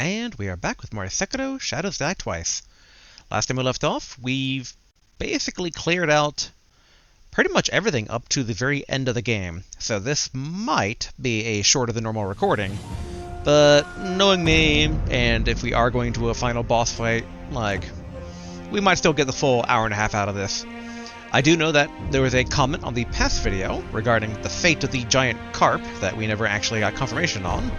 And we are back with more Sekiro, Shadows Die Twice. Last time we left off, we've basically cleared out pretty much everything up to the very end of the game. So this might be a shorter than normal recording, but knowing me, and if we are going to a final boss fight, we might still get the full hour and a half out of this. I do know that there was a comment on the past video regarding the fate of the giant carp that we never actually got confirmation on.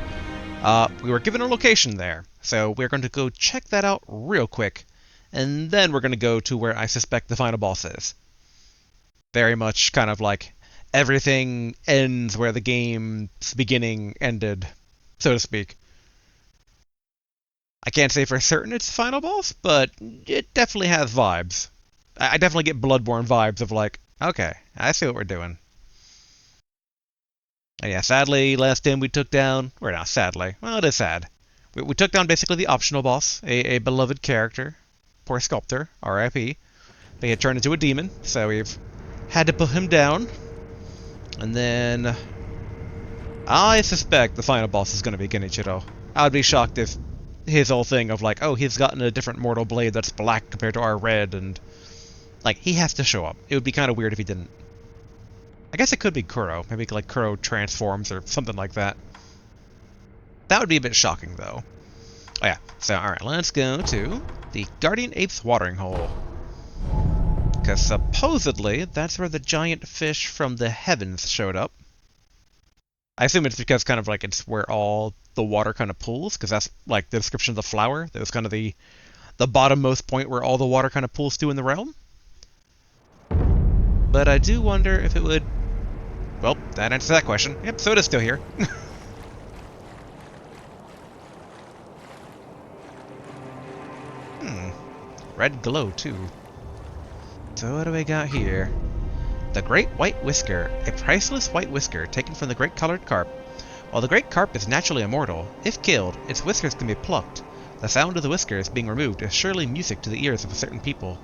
We were given a location there, so we're going to go check that out real quick, and then we're going to go to where I suspect the final boss is. Very much kind of like everything ends where the game's beginning ended, so to speak. I can't say for certain it's the final boss, but it definitely has vibes. I definitely get Bloodborne vibes of like, okay, I see what we're doing. And yeah, sadly, last time we took down, or not sadly, well, it is sad. We took down basically the optional boss, a beloved character, poor sculptor, R.I.P. They had turned into a demon, so we've had to put him down. And then I suspect the final boss is going to be Genichiro. I would be shocked if his whole thing of like, oh, he's gotten a different mortal blade that's black compared to our red, and like, he has to show up. It would be kind of weird if he didn't. I guess it could be Kuro. Maybe like Kuro transforms or something like that. That would be a bit shocking, though. Oh yeah, so alright, let's go to the Guardian Ape's watering hole. Because supposedly, that's where the giant fish from the heavens showed up. I assume it's because kind of like it's where all the water kind of pools, because that's like the description of the flower. That was kind of the bottommost point where all the water kind of pools to in the realm. But I do wonder if it would... Well, that answers that question. Yep, Soda's still here. Red glow, too. So what do we got here? The Great White Whisker, a priceless white whisker taken from the Great Colored Carp. While the Great Carp is naturally immortal, if killed, its whiskers can be plucked. The sound of the whiskers being removed is surely music to the ears of a certain people.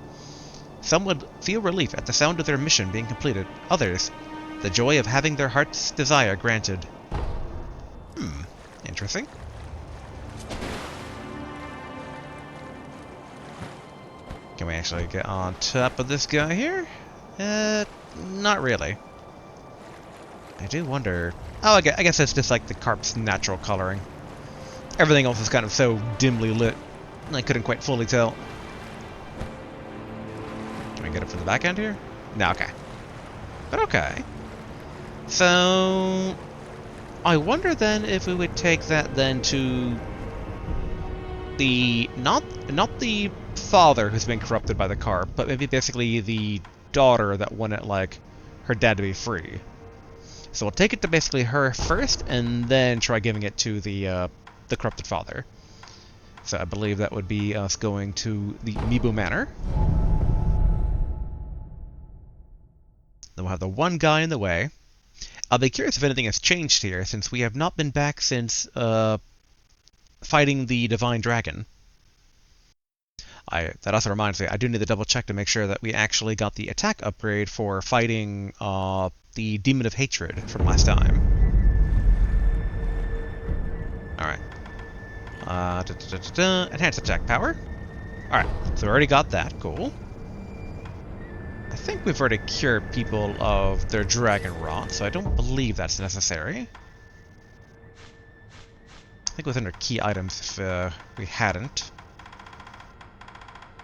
Some would feel relief at the sound of their mission being completed. Others, the joy of having their heart's desire granted. Interesting. Can we actually get on top of this guy here? Not really. I do wonder... Oh, I guess it's just like the carp's natural coloring. Everything else is kind of so dimly lit, I couldn't quite fully tell. Can we get it from the back end here? No, okay. But okay. So... I wonder then if we would take that then to... the... Not the father who's been corrupted by the carp, but maybe basically the daughter that wanted, like, her dad to be free. So we'll take it to basically her first, and then try giving it to the corrupted father. So I believe that would be us going to the Mibu Manor. Then we'll have the one guy in the way. I'll be curious if anything has changed here, since we have not been back since fighting the Divine Dragon. That also reminds me, I do need to double check to make sure that we actually got the attack upgrade for fighting the Demon of Hatred from last time. Alright. Enhanced attack power. Alright, so we already got that. Cool. I think we've already cured people of their dragon rot, so I don't believe that's necessary. I think it was under key items if we hadn't.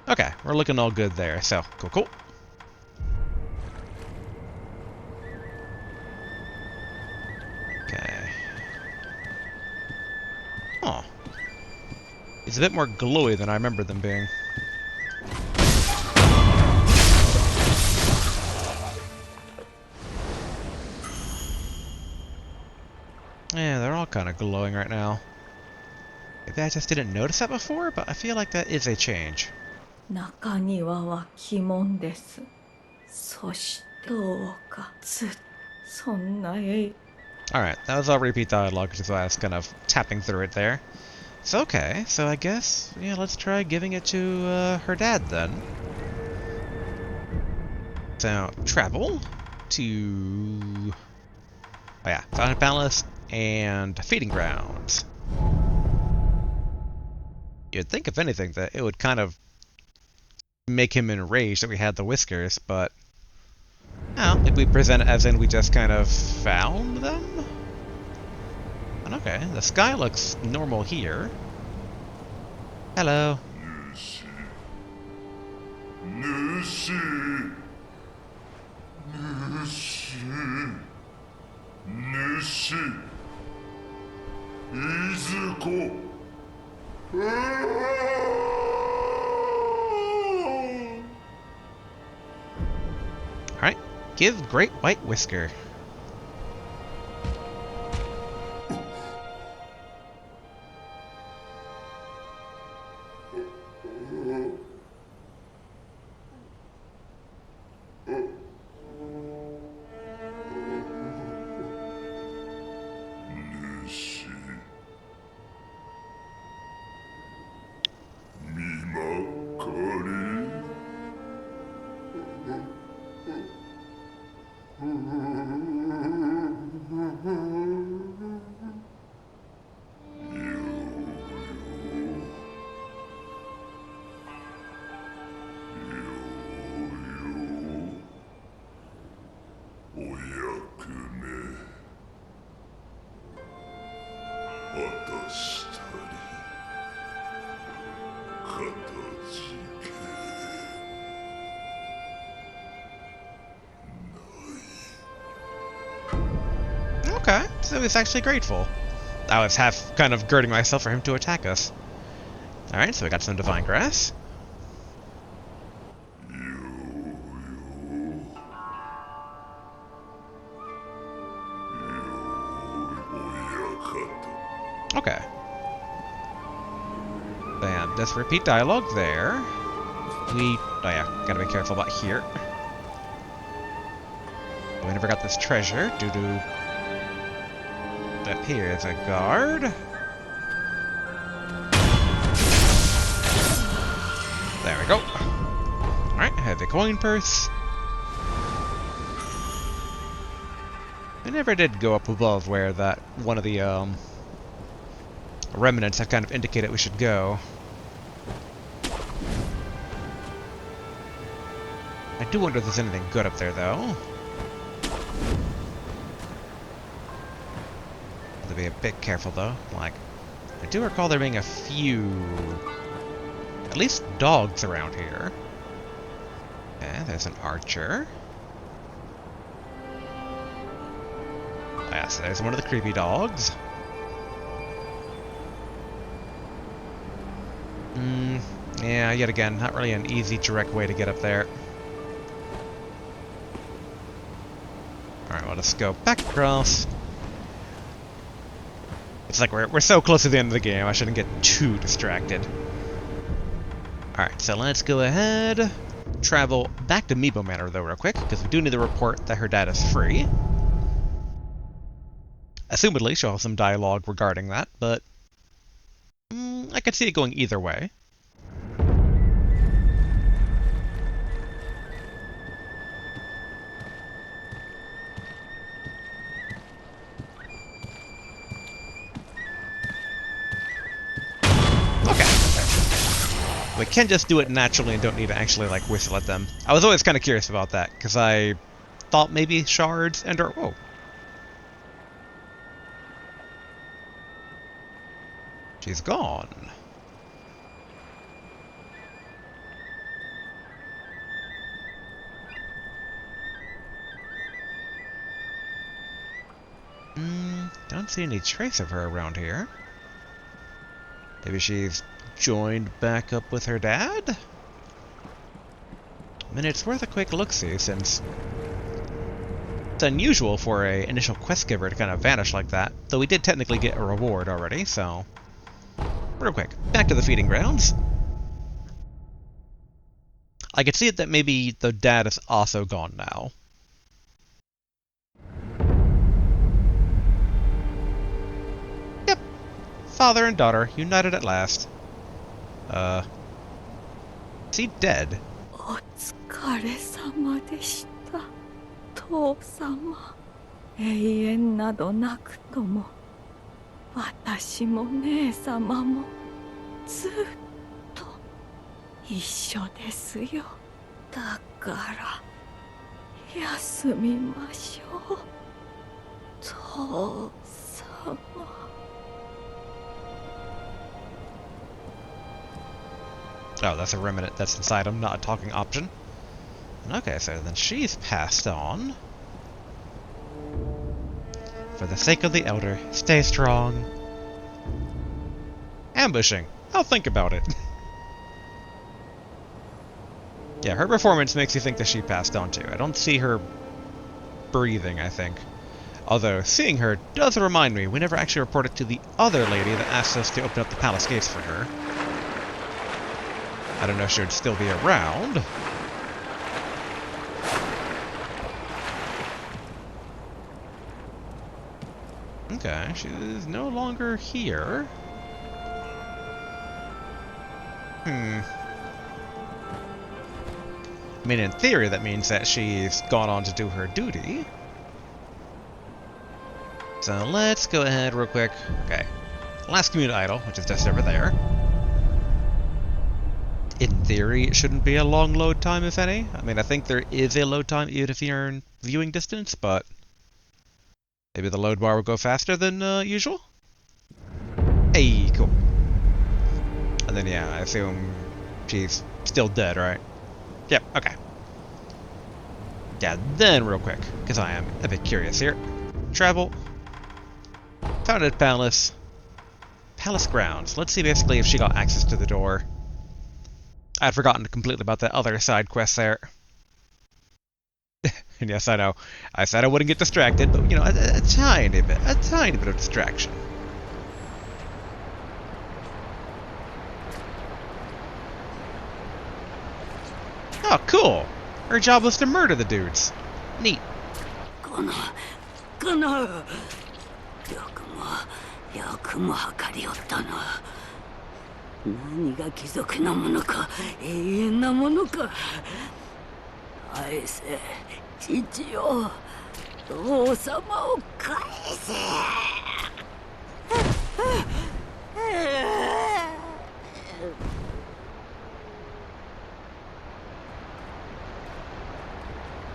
Okay, we're looking all good there, so cool. Okay. Oh. It's a bit more glowy than I remember them being. Yeah, they're all kind of glowing right now. Maybe I just didn't notice that before, but I feel like that is a change. Alright, that was all repeat dialogue, which is why I was kind of tapping through it there. So okay, so I guess, yeah, let's try giving it to her dad then. So, travel to... Oh yeah, Fountain Palace and Feeding Grounds. You'd think, if anything, that it would kind of make him enraged that we had the whiskers, but... Oh, if we present it as in we just kind of found them? And okay, the sky looks normal here. Hello. Alright, give Great White Whisker. Okay, so he's actually grateful. I was half kind of girding myself for him to attack us. Alright, so we got some Divine Grass. Okay. Then let's repeat dialogue there. Oh yeah, gotta be careful about here. We never got this treasure due to... That here is a guard. There we go. Alright, have the coin purse. I never did go up above where that one of the remnants have kind of indicated we should go. I do wonder if there's anything good up there, though. Have to be a bit careful, though. Like, I do recall there being a few... at least dogs around here. Okay, there's an archer. Yeah, so there's one of the creepy dogs. Yeah, yet again, not really an easy, direct way to get up there. Alright, well, let's go back across. It's like we're so close to the end of the game, I shouldn't get too distracted. Alright, so let's go ahead. Travel back to Meebo Manor, though, real quick, because we do need to report that her dad is free. Assumedly, she'll have some dialogue regarding that, but... I could see it going either way. We can just do it naturally and don't need to actually, like, whistle at them. I was always kind of curious about that, because I thought maybe shards and... Whoa. She's gone. Don't see any trace of her around here. Maybe she's joined back up with her dad? I mean, it's worth a quick look-see, since it's unusual for a initial quest giver to kind of vanish like that, though we did technically get a reward already, so... Real quick, back to the feeding grounds. I could see it that maybe the dad is also gone now. Yep. Father and daughter, united at last. Is he dead? お疲れ様でした、父様。永遠などなくとも、私も姉様もずっと一緒ですよ。だから休みましょう、父様。Oh, that's a remnant that's inside him, not a talking option. Okay, so then she's passed on. For the sake of the Elder, stay strong. Ambushing. I'll think about it. Yeah, her performance makes you think that she passed on too. I don't see her breathing, I think. Although, seeing her does remind me, we never actually reported to the other lady that asked us to open up the palace gates for her. I don't know if she would still be around. Okay, she's no longer here. I mean, in theory, that means that she's gone on to do her duty. So let's go ahead real quick. Okay. Last community idol, which is just over there. In theory, it shouldn't be a long load time, if any. I mean, I think there is a load time even if you're in viewing distance, but maybe the load bar will go faster than usual? Hey, cool. And then, yeah, I assume she's still dead, right? Yep, okay. Yeah, then real quick, because I am a bit curious here. Travel. Founded Palace. Palace grounds. Let's see basically if she got access to the door. I'd forgotten completely about that other side quest there. And yes, I know. I said I wouldn't get distracted, but, you know, a tiny bit of distraction. Oh, cool! Her job was to murder the dudes. Neat. よくも測りおったな。何が貴族なものか、永遠なものか。返せ、父よ、父様を返せ。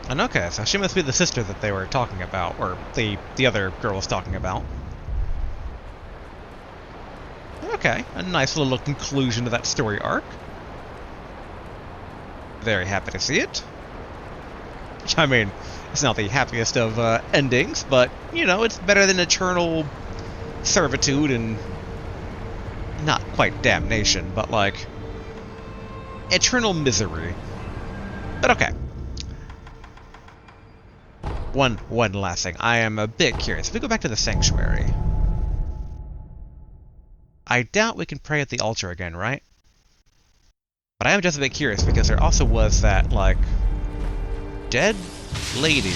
And okay, so she must be the sister that they were talking about, or the other girl was talking about. Okay, a nice little conclusion to that story arc. Very happy to see it. I mean, it's not the happiest of endings, but, you know, it's better than eternal servitude and not quite damnation, but like eternal misery. But okay. One last thing. I am a bit curious. If we go back to the sanctuary, I doubt we can pray at the altar again, right? But I am just a bit curious because there also was that, like, dead lady.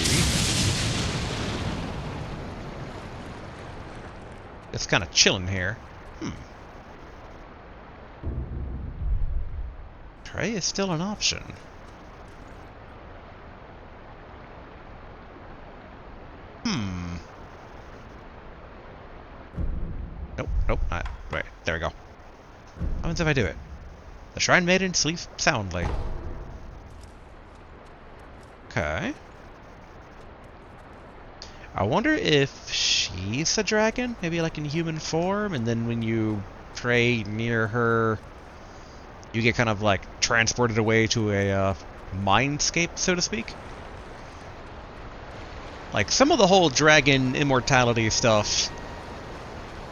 It's kind of chilling here. Pray is still an option. Nope. Wait, there we go. What happens if I do it? The Shrine Maiden sleeps soundly. Okay. I wonder if she's a dragon, maybe like in human form, and then when you pray near her, you get kind of like transported away to a mindscape, so to speak. Like some of the whole dragon immortality stuff,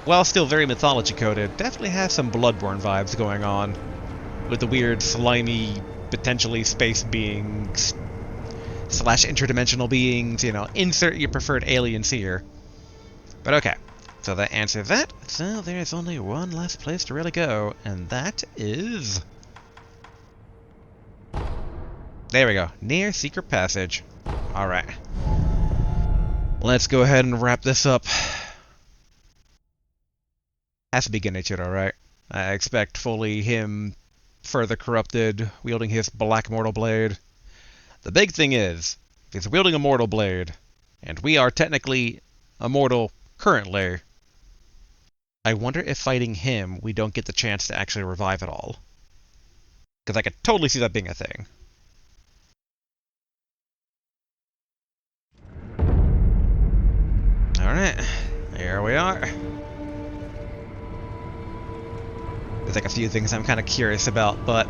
while still very mythology coded, definitely has some Bloodborne vibes going on, with the weird, slimy, potentially space beings / interdimensional beings, you know, insert your preferred aliens here. But okay, so that answers that. So there's only one last place to really go, and that is... there we go, near Secret Passage. Alright. Let's go ahead and wrap this up. Has to be Genichiro, right? I expect fully him further corrupted, wielding his black mortal blade. The big thing is, he's wielding a mortal blade, and we are technically immortal currently. I wonder if fighting him, we don't get the chance to actually revive it all. Because I could totally see that being a thing. Alright, here we are. There's like a few things I'm kind of curious about, but...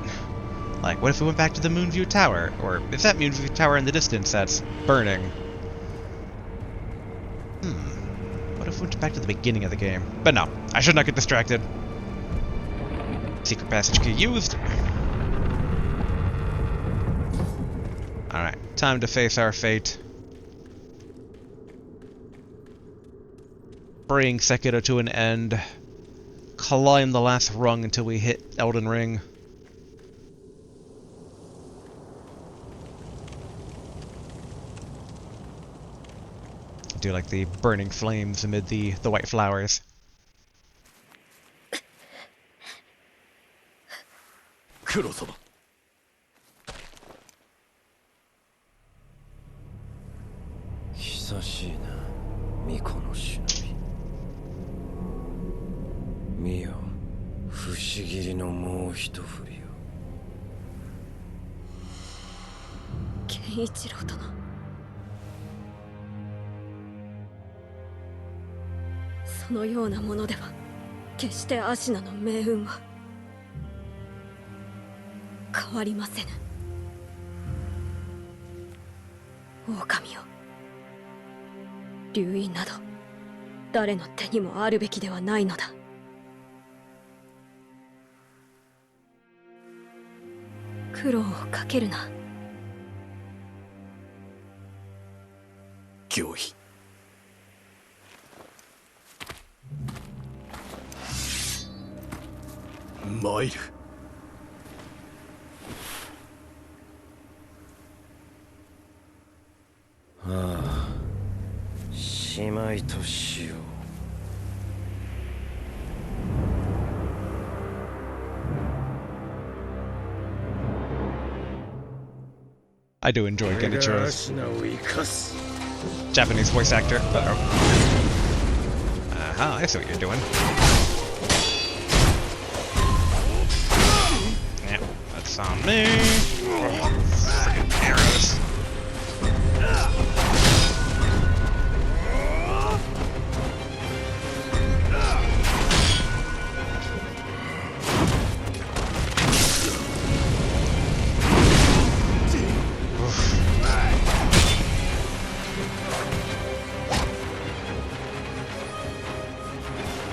Like, what if we went back to the Moonview Tower? Or is that Moonview Tower in the distance that's burning? What if we went back to the beginning of the game? But no, I should not get distracted. Secret passage key used. Alright, time to face our fate. Bring Sekiro to an end. Climb the last rung until we hit Elden Ring. Do like the burning flames amid the white flowers. Kuro-sama. 久しいな、巫女の忍び。見よ、不思議のもう一振りよ。健一郎殿。そのようなものでは決してアシナの命運は変わりませぬ。狼よ、流因など誰の手にもあるべきではないのだ。苦労をかけるな。行為。参る。ああ、しまいとしよう。I do enjoy Genichiro's Japanese voice actor. Uh-oh. Uh-huh, I see what you're doing. Yep, that's on me. Freaking arrows.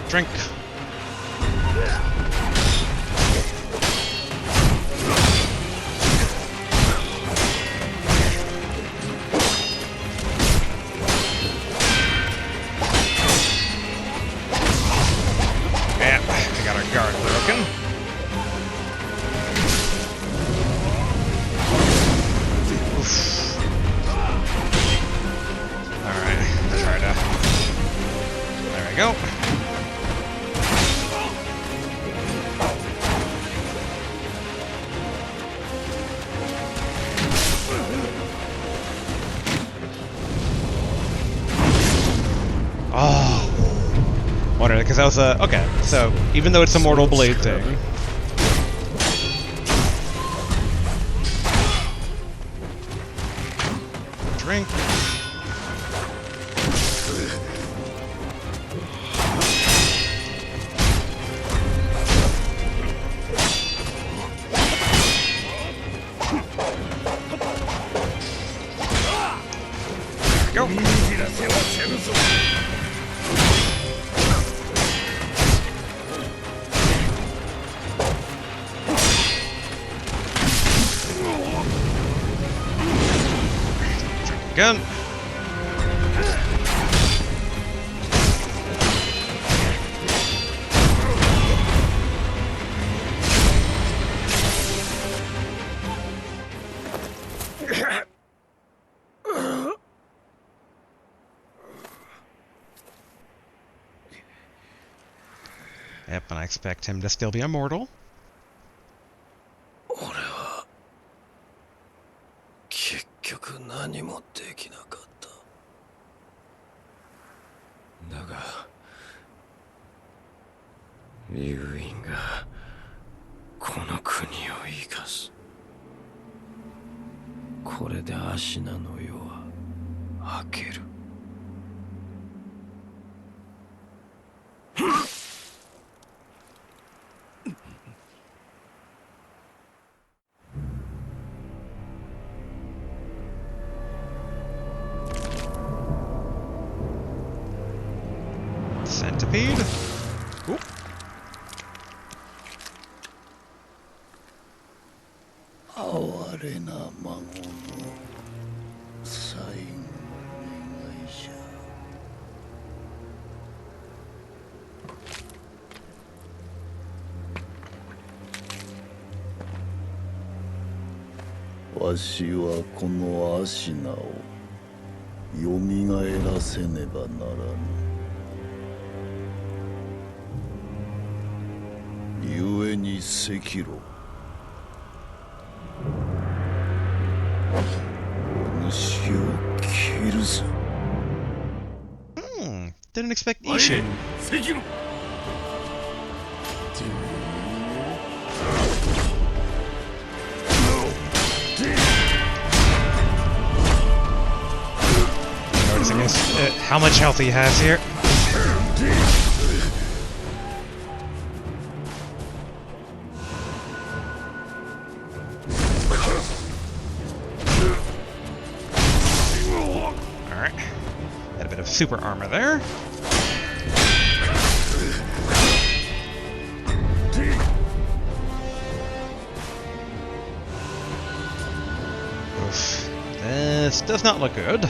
Drink. Yeah, we got our guard broken. Oof. Alright, try to... There we go. Oh, wondered because I was okay. So even though it's a mortal blade thing, drink. There we go. Again. Yep, and I expect him to still be immortal. 俺は結局何もできなかった。だががこの国を生かす。これでアシナの世は明ける。Centipede. Ooh. 哀れな孫の最後の願いじゃ。わしはこのアシナをよみがえらせねばならぬ。故に赤炉お主を切るぞ。Didn't expect Ishin. 赤炉Noticing how much health he has here. Alright. Got a bit of super armor there. Oof. This does not look good.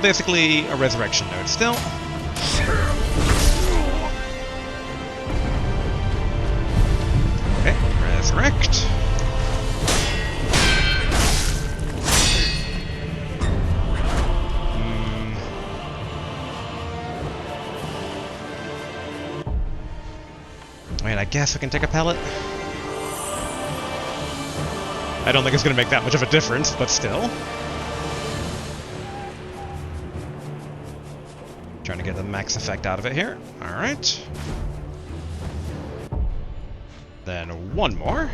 Basically a resurrection node still. Okay, resurrect. Wait, I guess we can take a pellet. I don't think it's going to make that much of a difference, but still. Trying to get the max effect out of it here. Alright. Then one more.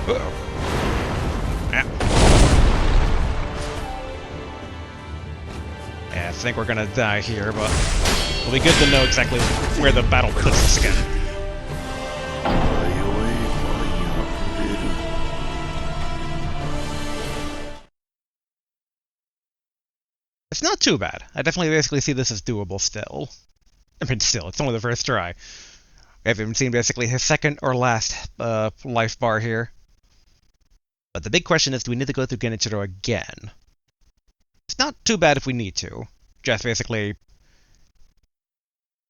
Uh-oh. I think we're gonna die here, but it'll be good to know exactly where the battle puts us again. It's not too bad. I definitely basically see this as doable still. I mean, still, it's only the first try. We haven't even seen basically his second or last life bar here. But the big question is, do we need to go through Genichiro again? It's not too bad if we need to. Just basically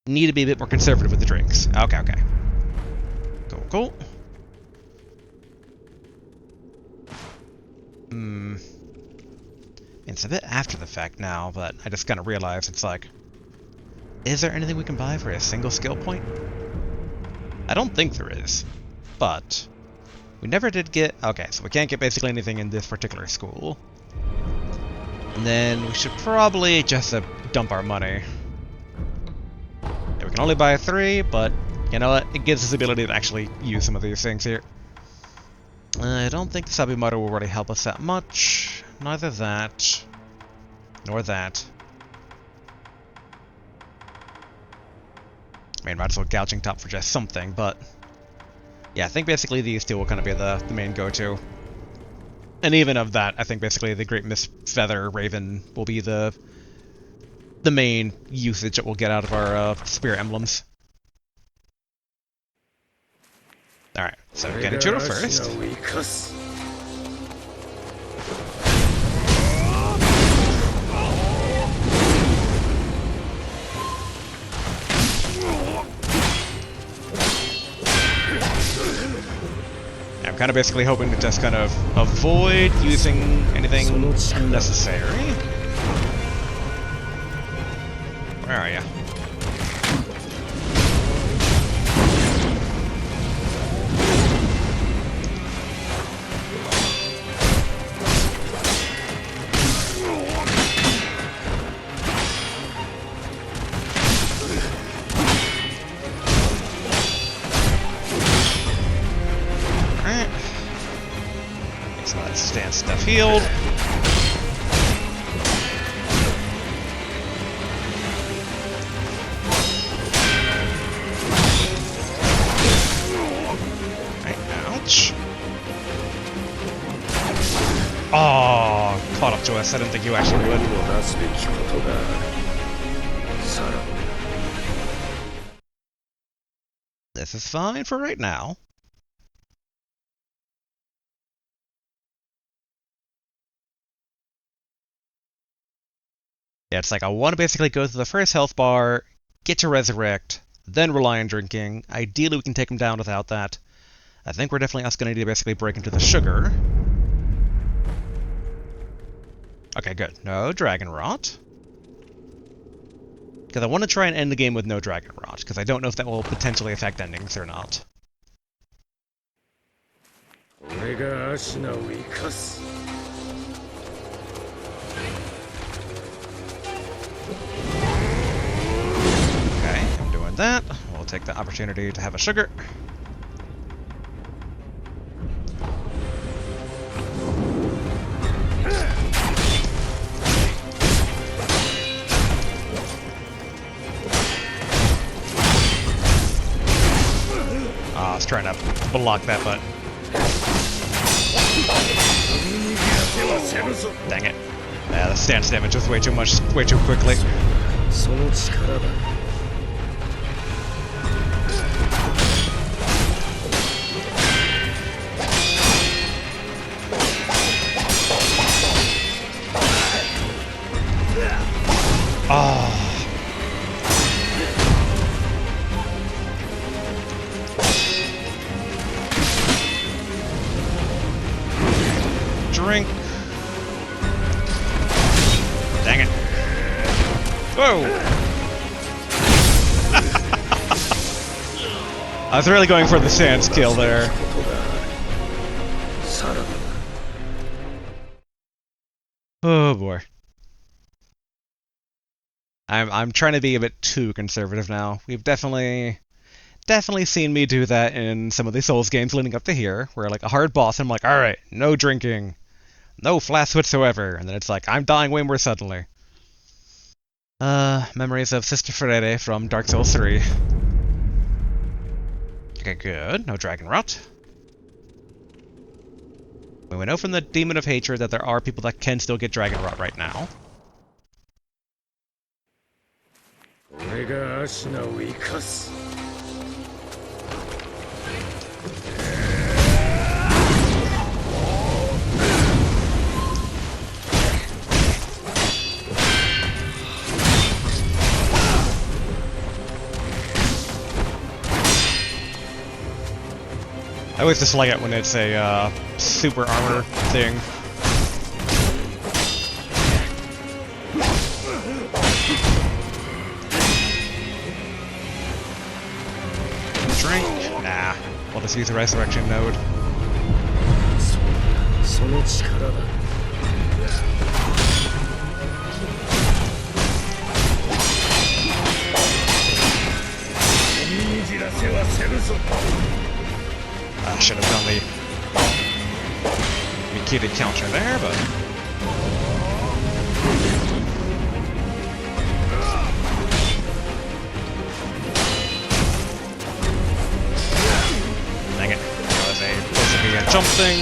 need to be a bit more conservative with the drinks. Okay, okay. Cool, cool. It's a bit after the fact now, but I just kind of realized it's like, is there anything we can buy for a single skill point? I don't think there is, but we never did get... Okay, so we can't get basically anything in this particular school. And then we should probably just dump our money. Yeah, we can only buy 3, but you know what? It gives us the ability to actually use some of these things here. I don't think the Sabimoto will really help us that much. Neither that, nor that. I mean, might as well gouging top for just something, but yeah, I think basically these two will kind of be the main go-to. And even of that, I think basically the Great Miss Feather Raven will be the main usage that we'll get out of our spirit emblems. Alright, so Genichiro first. kind of basically hoping to just kind of avoid using anything unnecessary. Where are you? Stand stuff healed. Right, ouch. Oh, caught up to us. I didn't think you actually would. This is fine for right now. Yeah, it's like I want to basically go through the first health bar, get to resurrect, then rely on drinking. Ideally, we can take him down without that. I think we're definitely also going to need to basically break into the sugar. Okay, good. No dragon rot. Because I want to try and end the game with no dragon rot, because I don't know if that will potentially affect endings or not. Okay, I'm doing that. We'll take the opportunity to have a sugar. I was trying to block that, but... Dang it. Yeah, the stance damage was way too much, way too quickly. Oh. Drink. Dang it. Whoa! I was really going for the sand skill there. Oh boy. I'm trying to be a bit too conservative now. We've definitely seen me do that in some of the Souls games leading up to here, where like a hard boss, I'm like, alright, no drinking. No flask whatsoever, and then it's like, I'm dying way more suddenly. Memories of Sister Ferrere from Dark Souls 3. Okay, good. No dragon rot. We know from the Demon of Hatred that there are people that can still get dragon rot right now. I always dislike it when it's a super armor thing. Drink? Nah. We'll just use the resurrection node. I should have done the repeated counter there, but... Dang it. That was supposed to be a jump thing.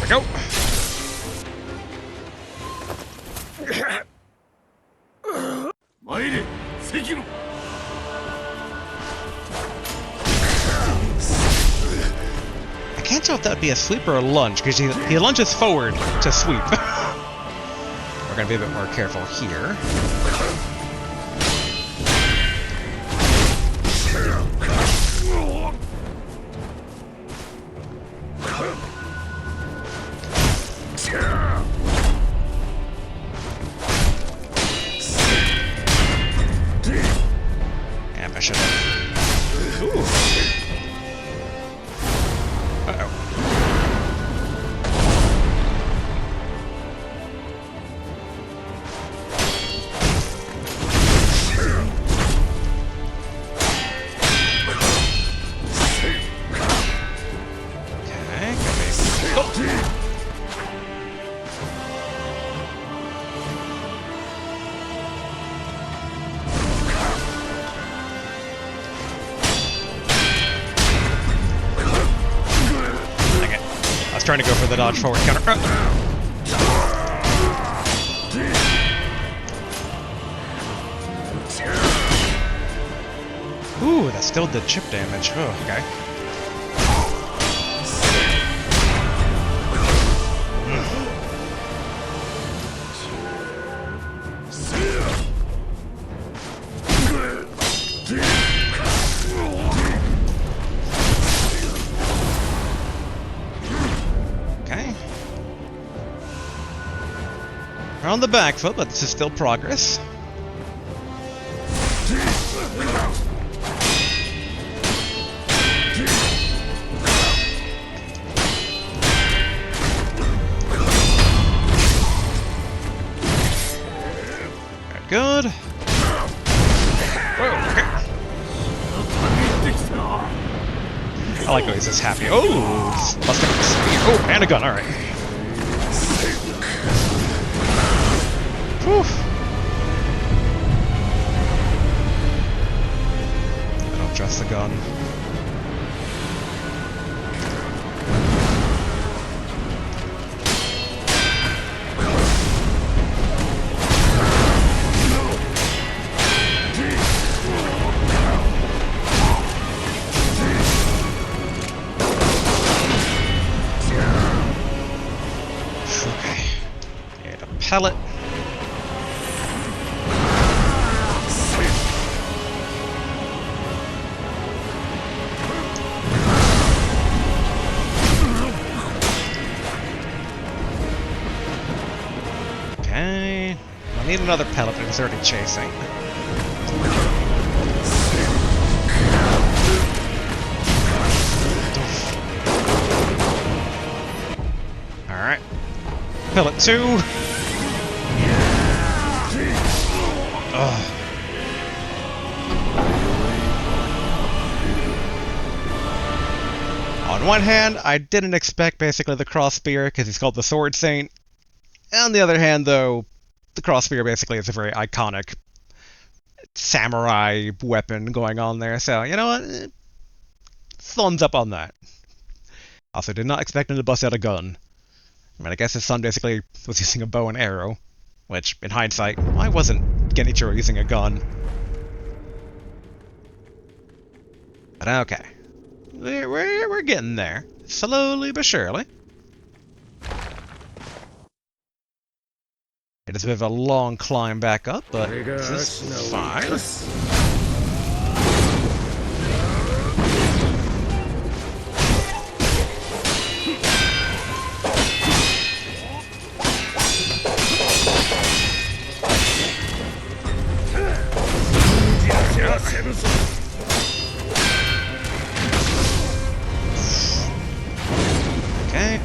Go. Sekiro! can't tell if that would be a sweep or a lunge, because he lunges forward to sweep. We're going to be a bit more careful here. Damn, I should have. Ooh. Uh-oh. Okay, got me. Oh. Trying to go for the dodge forward counter. Ooh, that still did chip damage. Oh, okay. We're on the back foot, but this is still progress. Good. Whoa, okay. I like how he's just happy. Oh, busting up the spear. Oh, and a gun, alright. Whew. I don't trust the gun. Okay. Need a pellet. Okay. I need another pellet, but he's already chasing. Alright. Pellet 2! Ugh. On one hand, I didn't expect basically the cross spear because he's called the Sword Saint. On the other hand, though, the cross spear basically is a very iconic samurai weapon going on there, so you know what? Thumbs up on that. Also, did not expect him to bust out a gun. I mean, I guess his son basically was using a bow and arrow, which, in hindsight, why wasn't Genichiro using a gun? But okay. We're getting there. Slowly but surely. It is a bit of a long climb back up, but this is fine. Okay.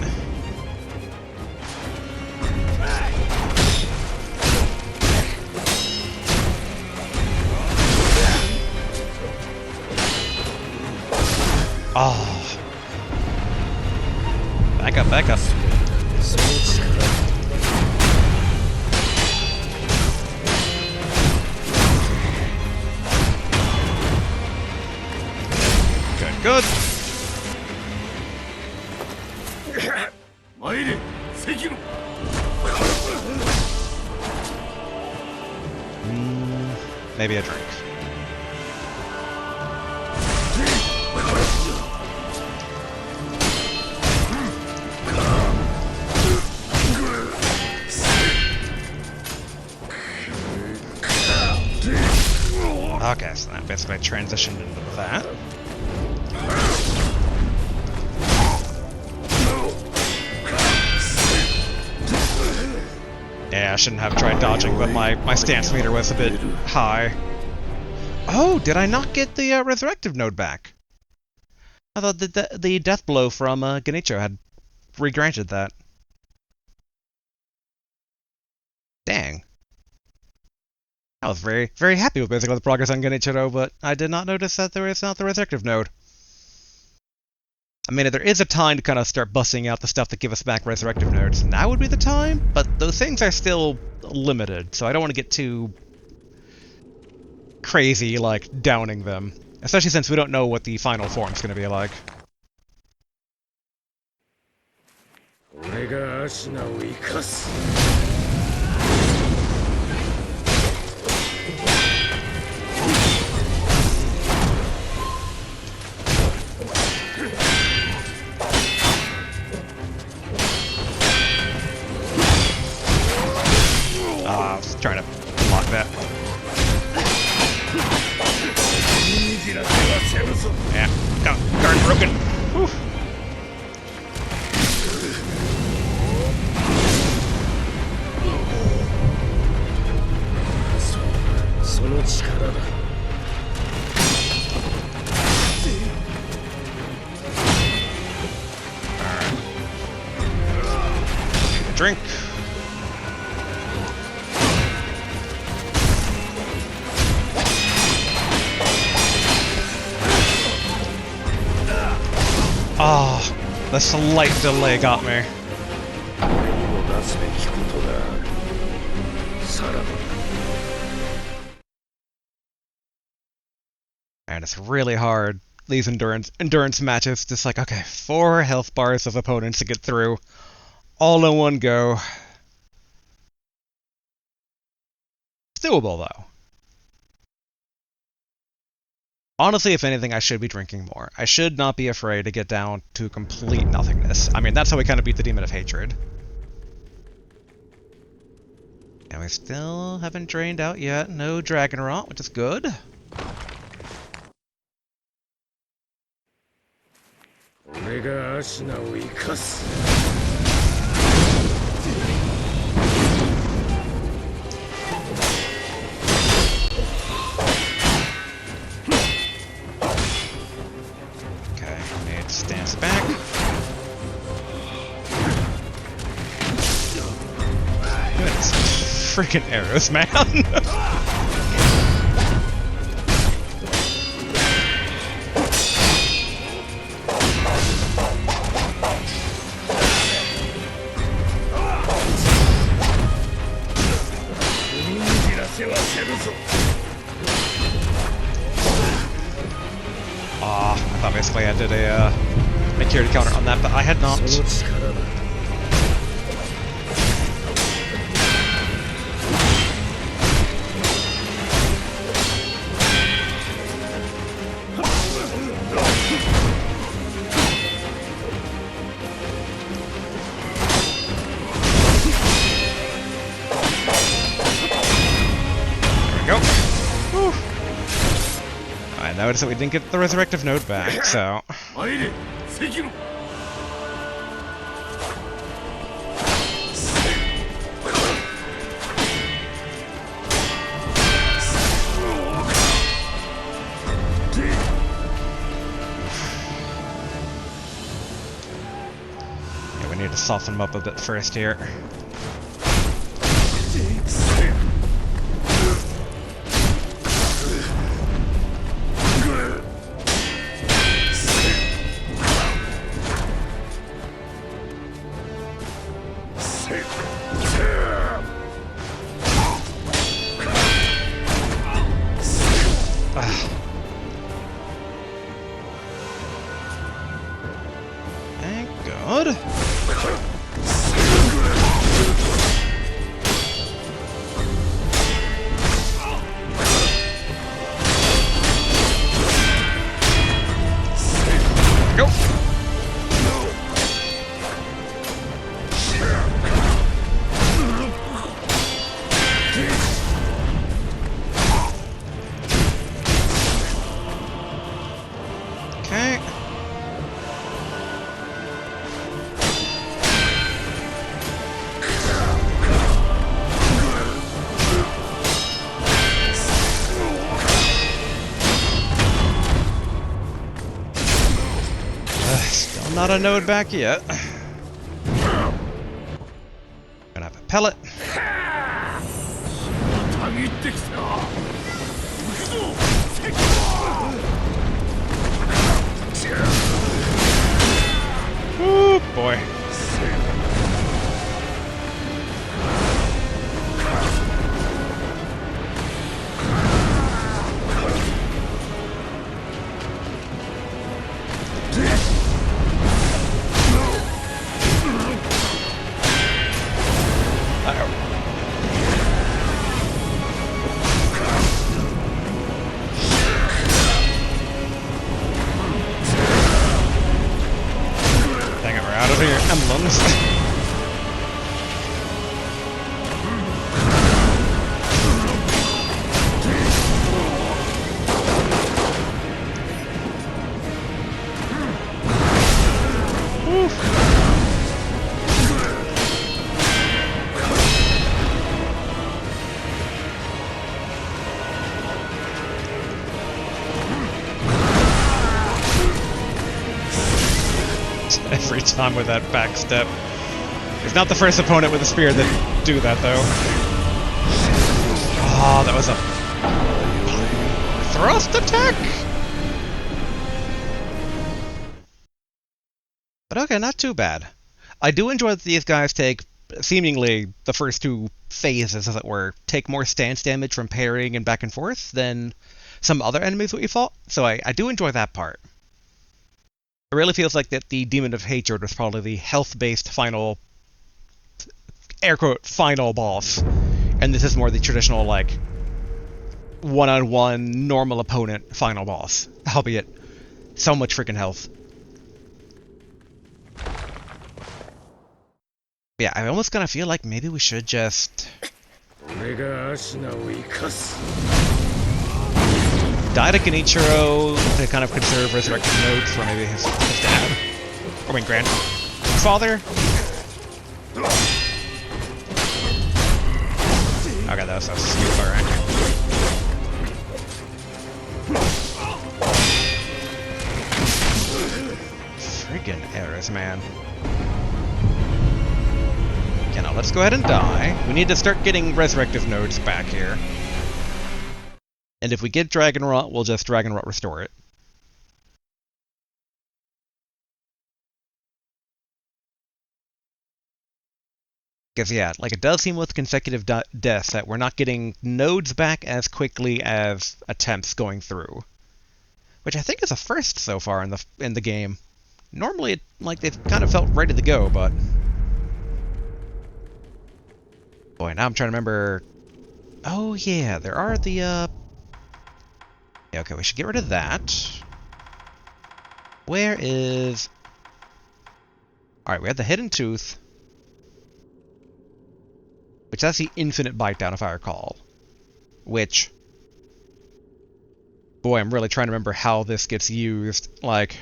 Oh. Back up, back up. Good, good. Sekiro. Maybe a drink. Okay, so that basically transitioned into that. Yeah, I shouldn't have tried dodging, but my stance meter was a bit high. Oh, did I not get the resurrective node back? I thought the death blow from Genicho had re-granted that. Dang. I was very, very happy with basically the progress on Genichiro, but I did not notice that there is not the resurrective node. I mean, if there is a time to kind of start busting out the stuff that give us back resurrective nodes, now would be the time, but those things are still limited, so I don't want to get too crazy, like, downing them. Especially since we don't know what the final form's going to be like. 俺がアシナを生かす。I was trying to block that. Yeah, guard broken. Whew. その力だ。Drink. Ah, oh, the slight delay got me. 俺にもなすべきことがある。さらば。 And it's really hard, these endurance matches. Just like, okay, 4 health bars of opponents to get through, all in one go. It's doable, though. Honestly, if anything, I should be drinking more. I should not be afraid to get down to complete nothingness. I mean, that's how we kind of beat the Demon of Hatred. And we still haven't drained out yet. No Dragon Rot, which is good. 俺がアシナを生かす。 Okay, need to stance back. Goodness, freaking arrows, man! I thought basically I did a security counter on that, but I had not. その力だ。 There we go. Whew. I noticed that we didn't get the resurrective node back, so. 参れ、Sekiro。 Yeah, we need to soften them up a bit first here. Thank God. Go. Not a node back yet. Gonna have a pellet. Ooh, boy. Dang it, we're out of here. Emblems. Every time with that back step. He's not the first opponent with a spear that do that, though. Oh, that was a thrust attack? But okay, not too bad. I do enjoy that these guys take, seemingly, the first two phases, as it were, take more stance damage from parrying and back and forth than some other enemies that we fought, so I do enjoy that part. It really feels like that the Demon of Hatred was probably the health-based final, air quote, final boss, and this is more the traditional, like, one-on-one, normal opponent final boss, albeit so much freaking health. Yeah, I almost kind of feel like maybe we should just die to Genichiro to kind of conserve resurrected nodes for maybe his dad. I mean, grandfather? Okay, that was so stupid, alright. Friggin' errors, man. Okay, now let's go ahead and die. We need to start getting resurrective nodes back here. And if we get Dragon Rot, we'll just Dragon Rot restore it. Because yeah, like it does seem with consecutive deaths that we're not getting nodes back as quickly as attempts going through. Which I think is a first so far in the game. Normally, like they've kind of felt ready to go, but boy, now I'm trying to remember. Oh yeah, there are the yeah, okay, we should get rid of that. Where is... Alright, we have the Hidden Tooth. Which that's the Infinite Bite Down, if I recall. Which... Boy, I'm really trying to remember how this gets used. Like...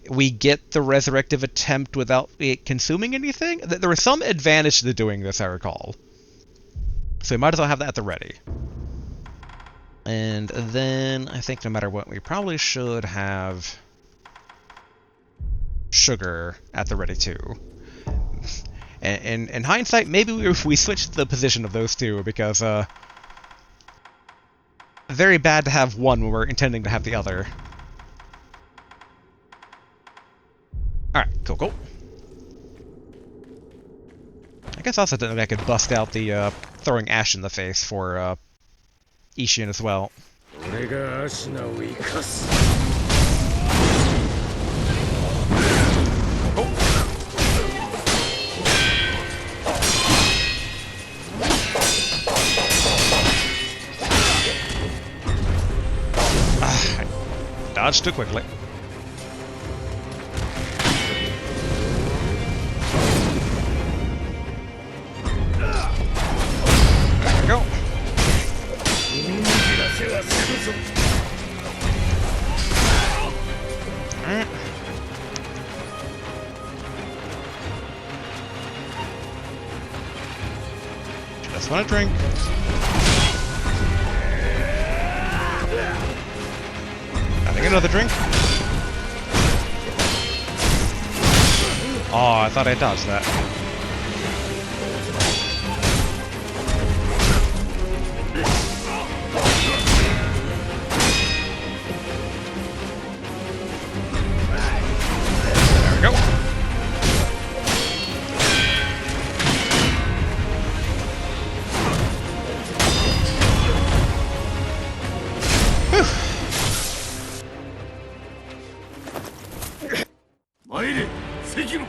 we get the resurrective attempt without it consuming anything? There was some advantage to doing this, I recall. So we might as well have that at the ready. And then, I think no matter what, we probably should have sugar at the ready too. And in hindsight, maybe we switched the position of those two, because very bad to have one when we're intending to have the other. Alright, cool. I guess also that I could bust out the throwing ash in the face for Ishin as well. I dodged too quickly. There we go. Just want a drink. Nothing at another drink. Oh, I thought I dodged that. There we go. Whew. 参れ関野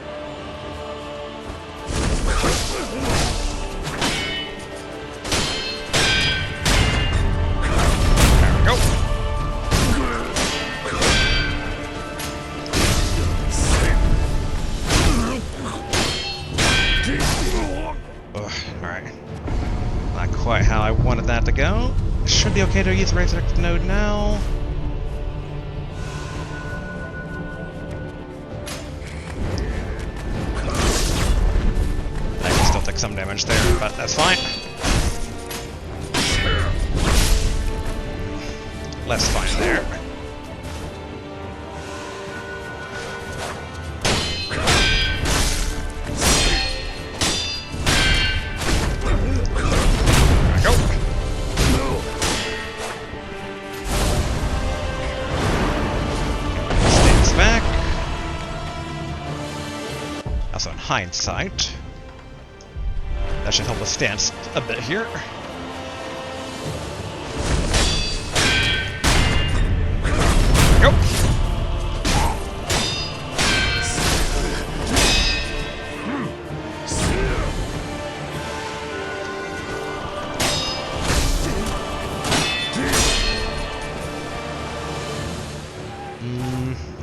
Go. Alright. Not quite how I wanted that to go. Should be okay to use the resurrect node now. I can still take some damage there, but that's fine. Less fine there. There we go. Stance back. Also, in hindsight, that should help us stance a bit here. Go.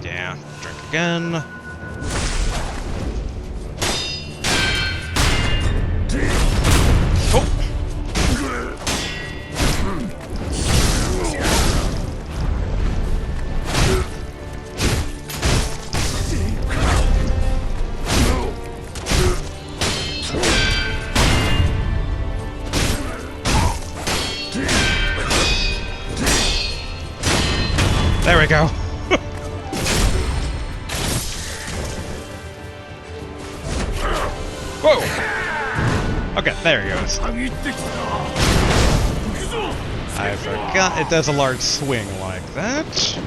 Yeah, drink again. Oh. There we go. Whoa! Okay, there he goes. I forgot it does a large swing like that.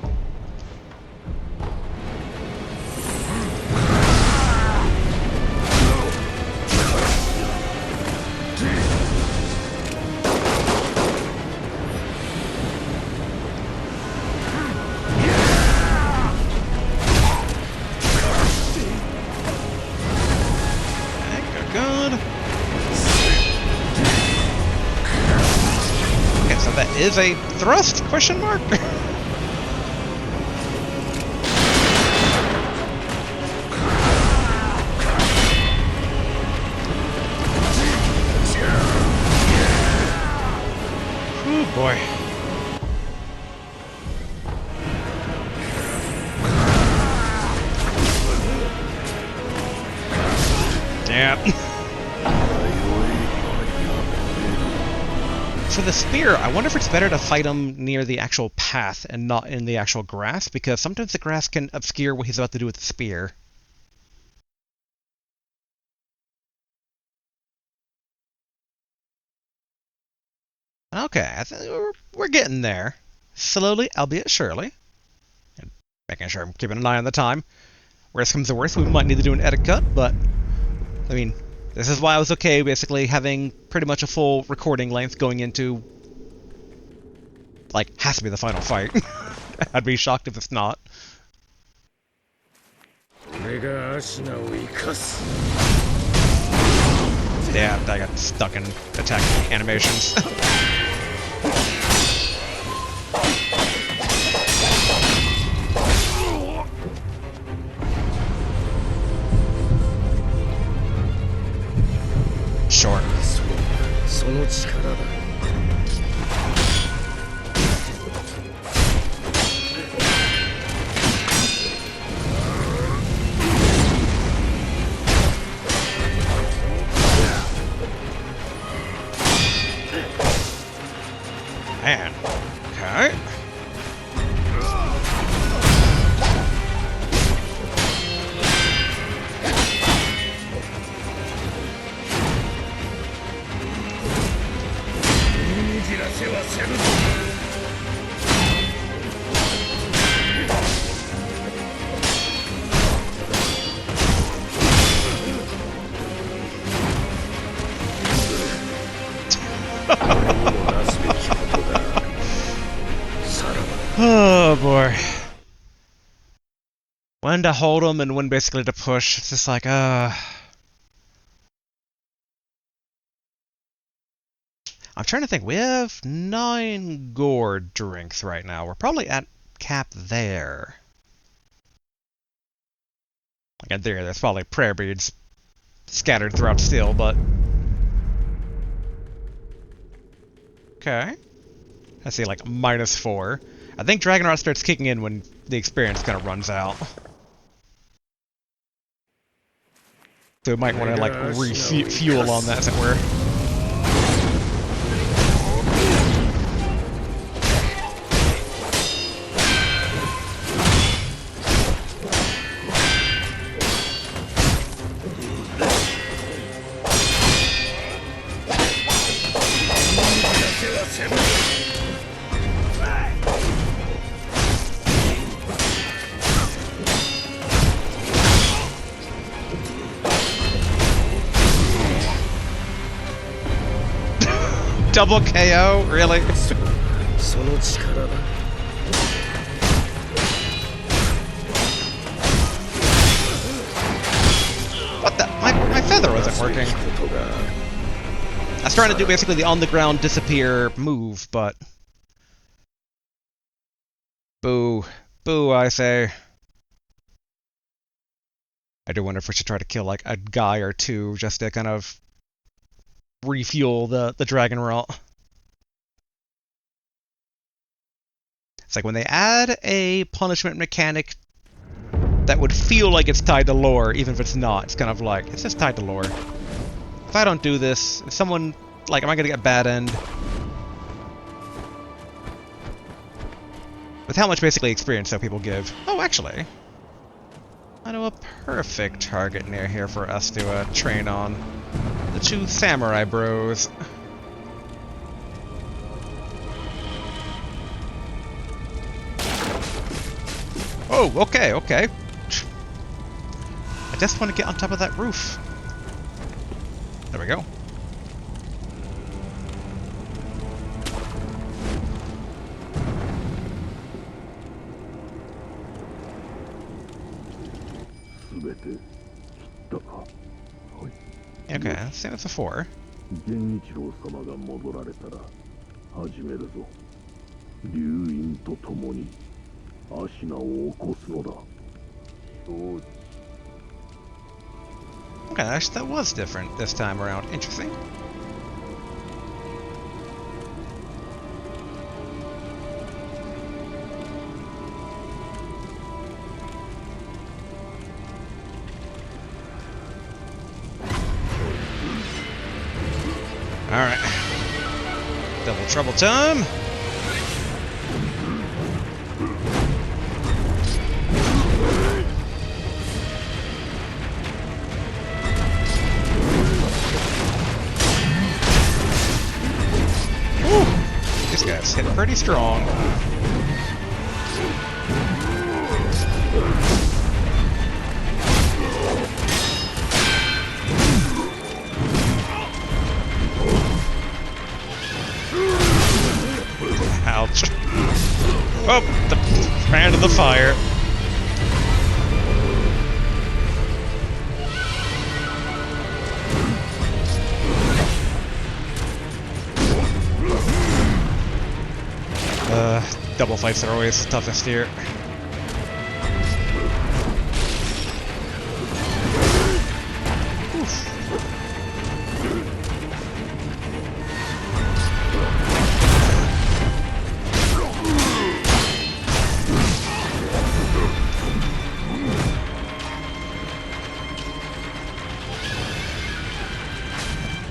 Good. Okay, so that is a thrust? Question mark? Oh boy. Damn. For the spear, I wonder if it's better to fight him near the actual path and not in the actual grass, because sometimes the grass can obscure what he's about to do with the spear. Okay, I think we're getting there. Slowly, albeit surely. And making sure I'm keeping an eye on the time. Worst comes to worst, we might need to do an edit cut, but I mean, this is why I was okay basically having pretty much a full recording length going into, like, has to be the final fight. I'd be shocked if it's not. Yeah, I got stuck in attacking animations. Sure. Man. Okay. Oh boy. When to hold them and when basically to push. It's just like, I'm trying to think. We have 9 gourd drinks right now. We're probably at cap there. Like in theory, there's probably prayer beads scattered throughout still, but... Okay. I see like -4. I think Dragon Rot starts kicking in when the experience kind of runs out. So we might want to like refuel on that, as it were. Double KO? Really? What the? My feather wasn't working. I was trying to do basically the on-the-ground disappear move, but... Boo. Boo, I say. I do wonder if we should try to kill like a guy or two just to kind of refuel the Dragon Rot. It's like when they add a punishment mechanic that would feel like it's tied to lore, even if it's not. It's kind of like, it's just tied to lore. If I don't do this, if someone, like, am I gonna get a bad end? With how much basically experience that people give. Oh, actually. I know a perfect target near here for us to train on. The 2 samurai bros. Oh, okay, okay. I just want to get on top of that roof. There we go. Okay, let's say that's a 4. Okay, actually that was different this time around. Interesting. Alright. Double trouble time! Woo! This guy's hit pretty strong. Ouch. Oh, the hand of the fire. Double fights are always the toughest here.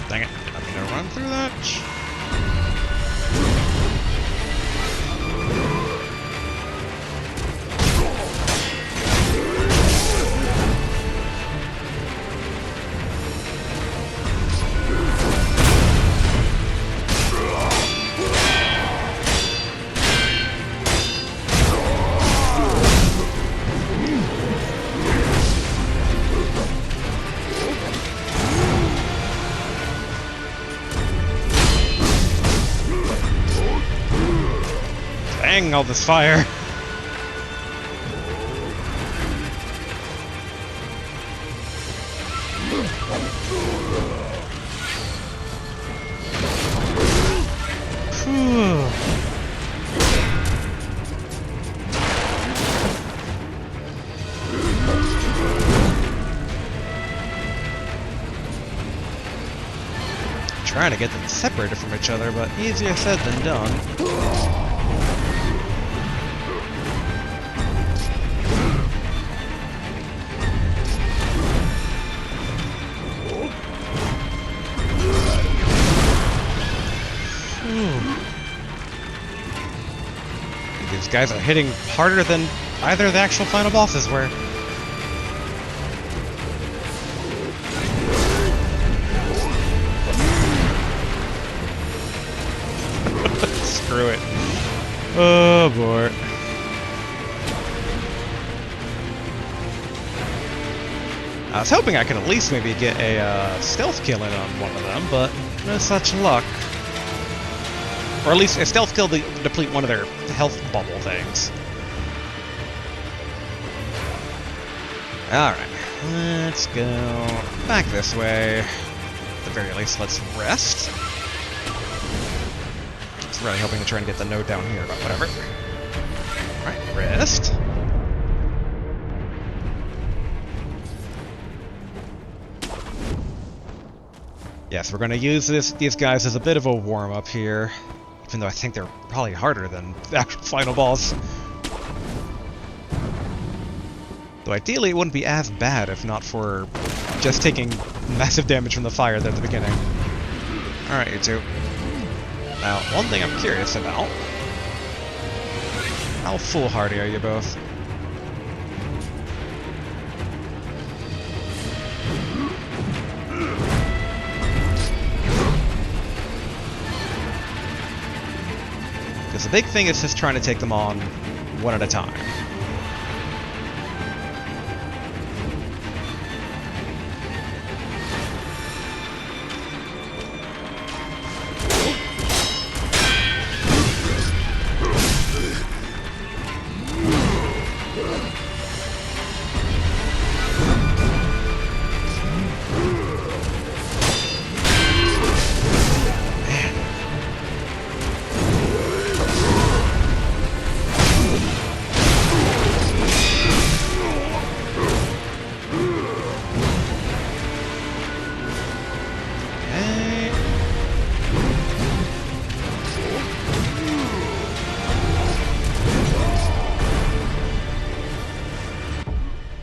Dang it, I'm gonna run through that. Dang, all this fire. Phew. Trying to get them separated from each other, but easier said than done. These guys are hitting harder than either of the actual final bosses were. Screw it. Oh boy. I was hoping I could at least maybe get a stealth kill in on one of them, but no such luck. Or at least a stealth kill to deplete one of their health bubble things. Alright, let's go back this way. At the very least, let's rest. I was really hoping to try and get the node down here, but whatever. Alright, rest. Yes, we're going to use these guys as a bit of a warm-up here. Even though I think they're probably harder than the actual final boss. Though ideally it wouldn't be as bad if not for just taking massive damage from the fire there at the beginning. Alright, you two. Now, one thing I'm curious about. How foolhardy are you both? Because the big thing is just trying to take them on one at a time.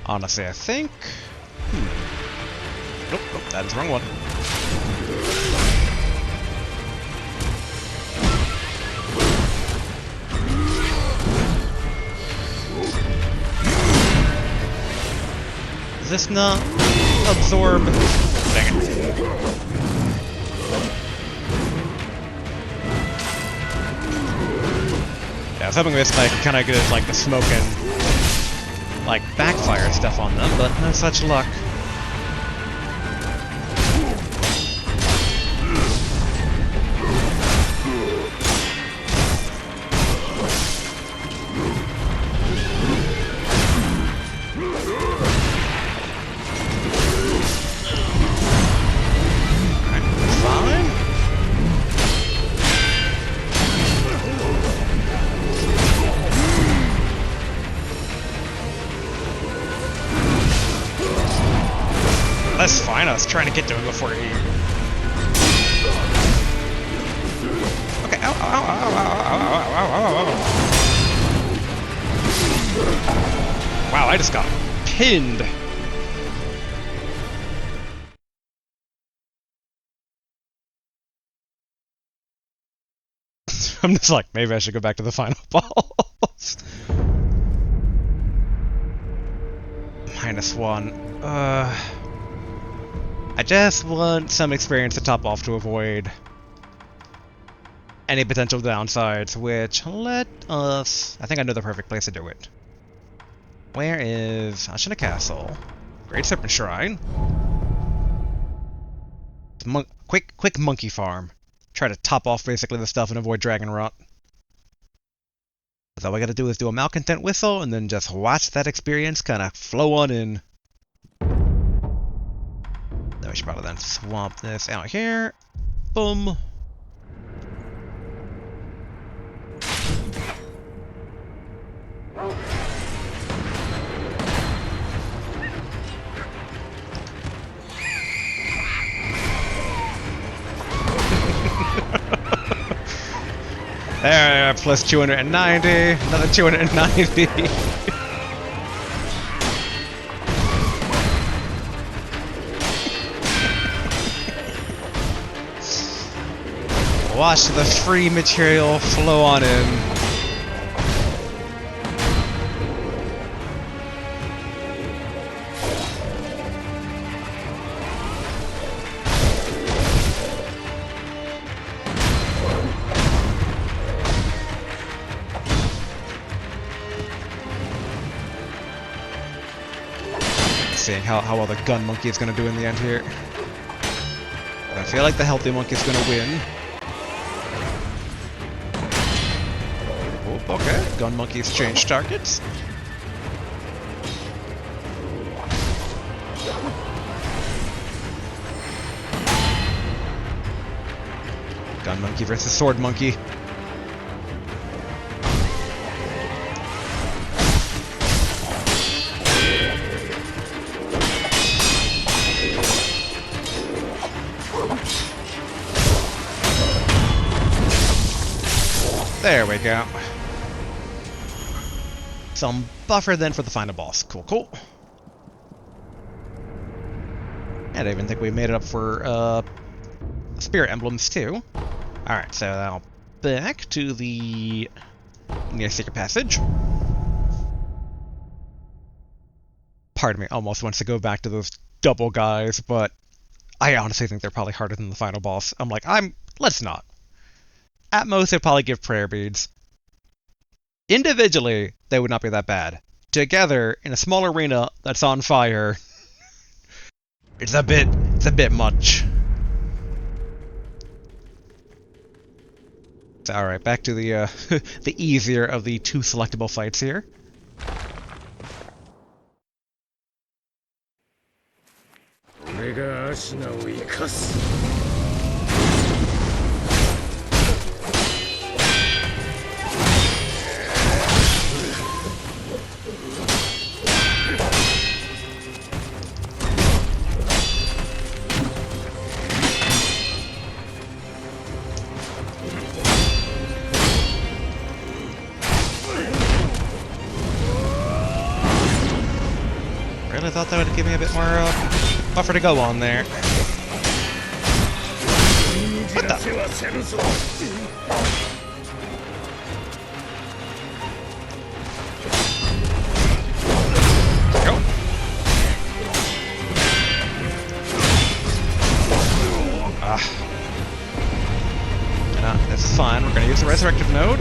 Honestly, I think... Nope, nope, that is the wrong one. Does this not absorb? Dang it. Yeah, I was hoping this might kind of get like the smoke and like backfire stuff on them, but no such luck. That's fine, I was trying to get to him before he... Okay, ow, ow, ow, ow, ow, ow, ow, ow, ow. Wow, I just got pinned. I'm just like, maybe I should go back to the final boss. -1. I just want some experience to top off to avoid any potential downsides, which let us... I think I know the perfect place to do it. Where is Ashina Castle? Great Serpent Shrine. Quick monkey farm. Try to top off basically the stuff and avoid dragon rot. So all we gotta do is do a malcontent whistle and then just watch that experience kind of flow on in. Then we should probably then swamp this out here. Boom. There, plus 290, another 290. Watch the free material flow on in. Seeing how well the gun monkey is going to do in the end here. I feel like the healthy monkey is going to win. Oh, okay, gun monkeys change targets. Gun monkey versus sword monkey. There we go. Some buffer then for the final boss. Cool, cool. And I even think we made it up for spirit emblems too. Alright, so now back to the near secret passage. Part of me almost wants to go back to those double guys, but I honestly think they're probably harder than the final boss. I'm like, let's not. At most, they'd probably give prayer beads. Individually, they would not be that bad. Together, in a small arena that's on fire, it's a bit much. Alright, back to the the easier of the two selectable fights here. Really thought that would give me a bit more buffer to go on there. What the? Go. Ah. That's fine. We're gonna use the resurrective node.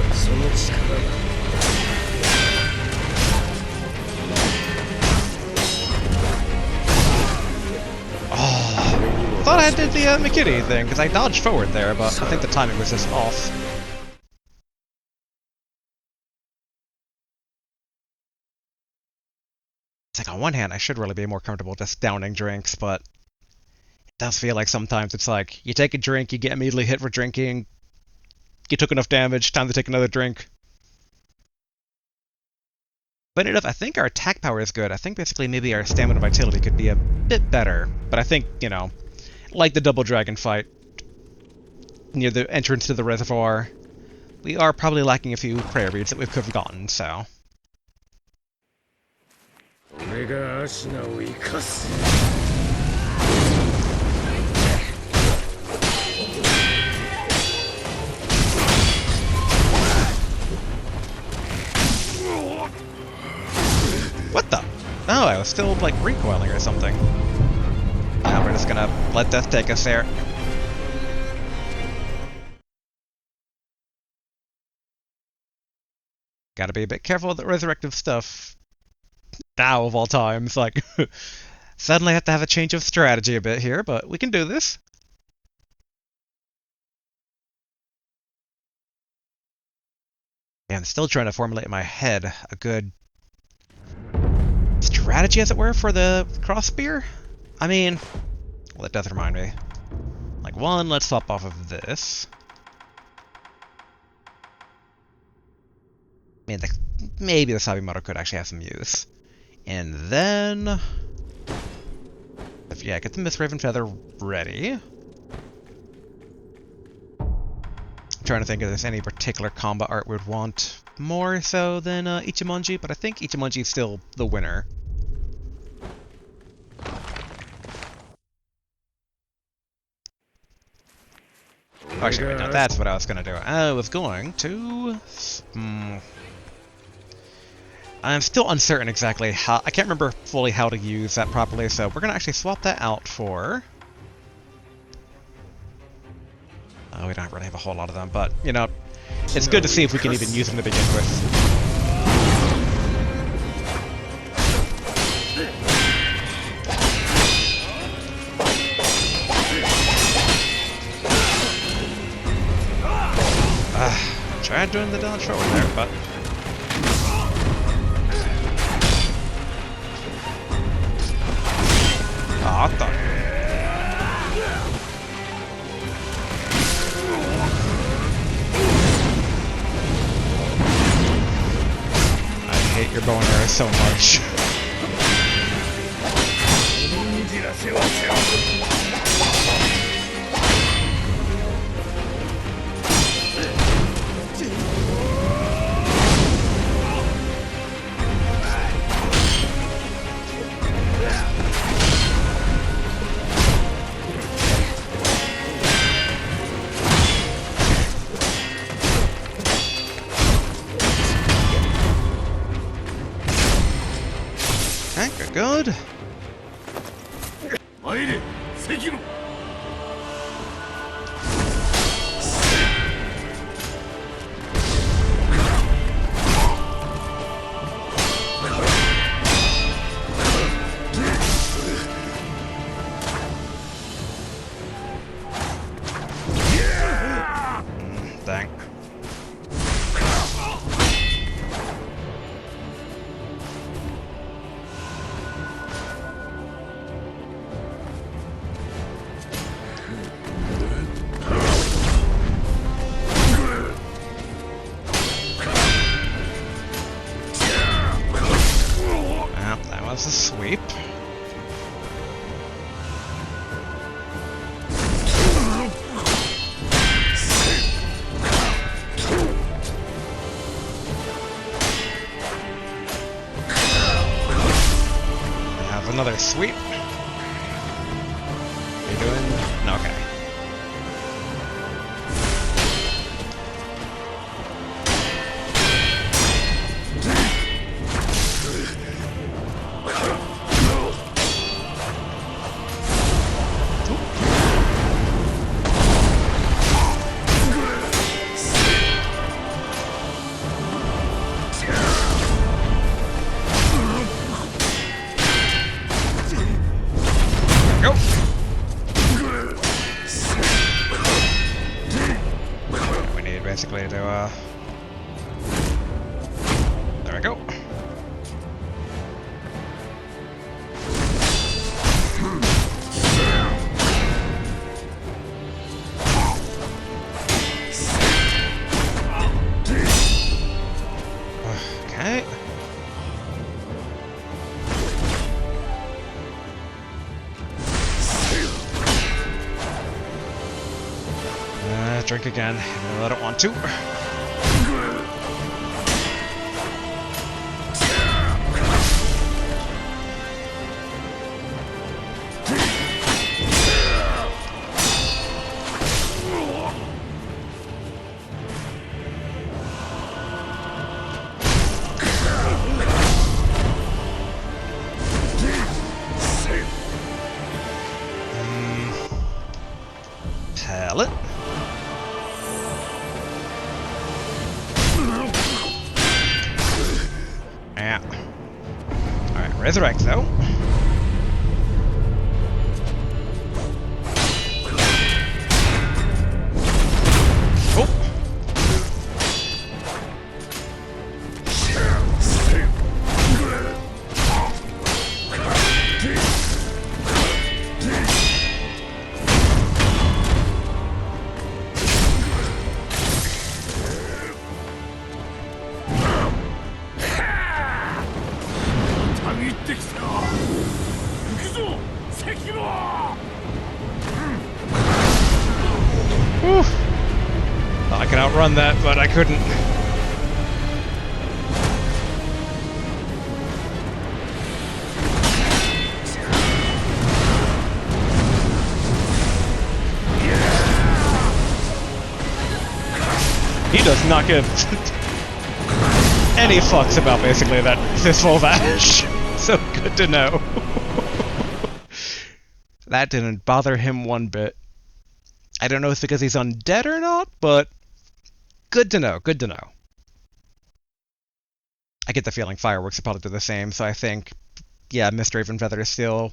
I thought I did the McKitty thing, because I dodged forward there, but I think the timing was just off. It's like, on one hand, I should really be more comfortable just downing drinks, but it does feel like sometimes it's like, you take a drink, you get immediately hit for drinking, you took enough damage, time to take another drink. But enough, I think our attack power is good. I think basically maybe our stamina vitality could be a bit better, but I think, you know, like the double dragon fight near the entrance to the reservoir, we are probably lacking a few prayer beads that we could have gotten, so. What the? Oh, I was still, like, recoiling or something. Now we're just gonna let death take us there. Gotta be a bit careful with the resurrective stuff. Now, of all times, like, suddenly have to have a change of strategy a bit here, but we can do this. Yeah, I'm still trying to formulate in my head a good strategy, as it were, for the cross spear. I mean, well, that does remind me. Like, one, let's swap off of this. I mean, maybe the Sabimoto could actually have some use. And then... yeah, get the Mist Raven Feather ready. I'm trying to think if there's any particular combat art we'd want more so than Ichimonji, but I think Ichimonji is still the winner. Actually, wait, no, that's what I was going to do. I was going to... I'm still uncertain exactly how... I can't remember fully how to use that properly, so we're going to actually swap that out for... Oh, we don't really have a whole lot of them, but, you know, it's good to see if we can even use them to begin with. Tried doing the dodge forward there, but... Oh, what the... I hate your bow and arrow so much. Okay, good. Sekiro! Dang. Well, that was a sweep. Another sweep. You doing? No, okay. Go! We need basically to, there we go. Okay. Drink again, even though I don't want to. Pellet. Yeah. Alright, resurrect though. Oh! run that, but I couldn't. He does not give any fucks about basically that fistful of ash. So good to know. That didn't bother him one bit. I don't know if it's because he's undead or not, but good to know, good to know. I get the feeling fireworks will probably do the same, so I think, yeah, Mr. Ravenfeather is still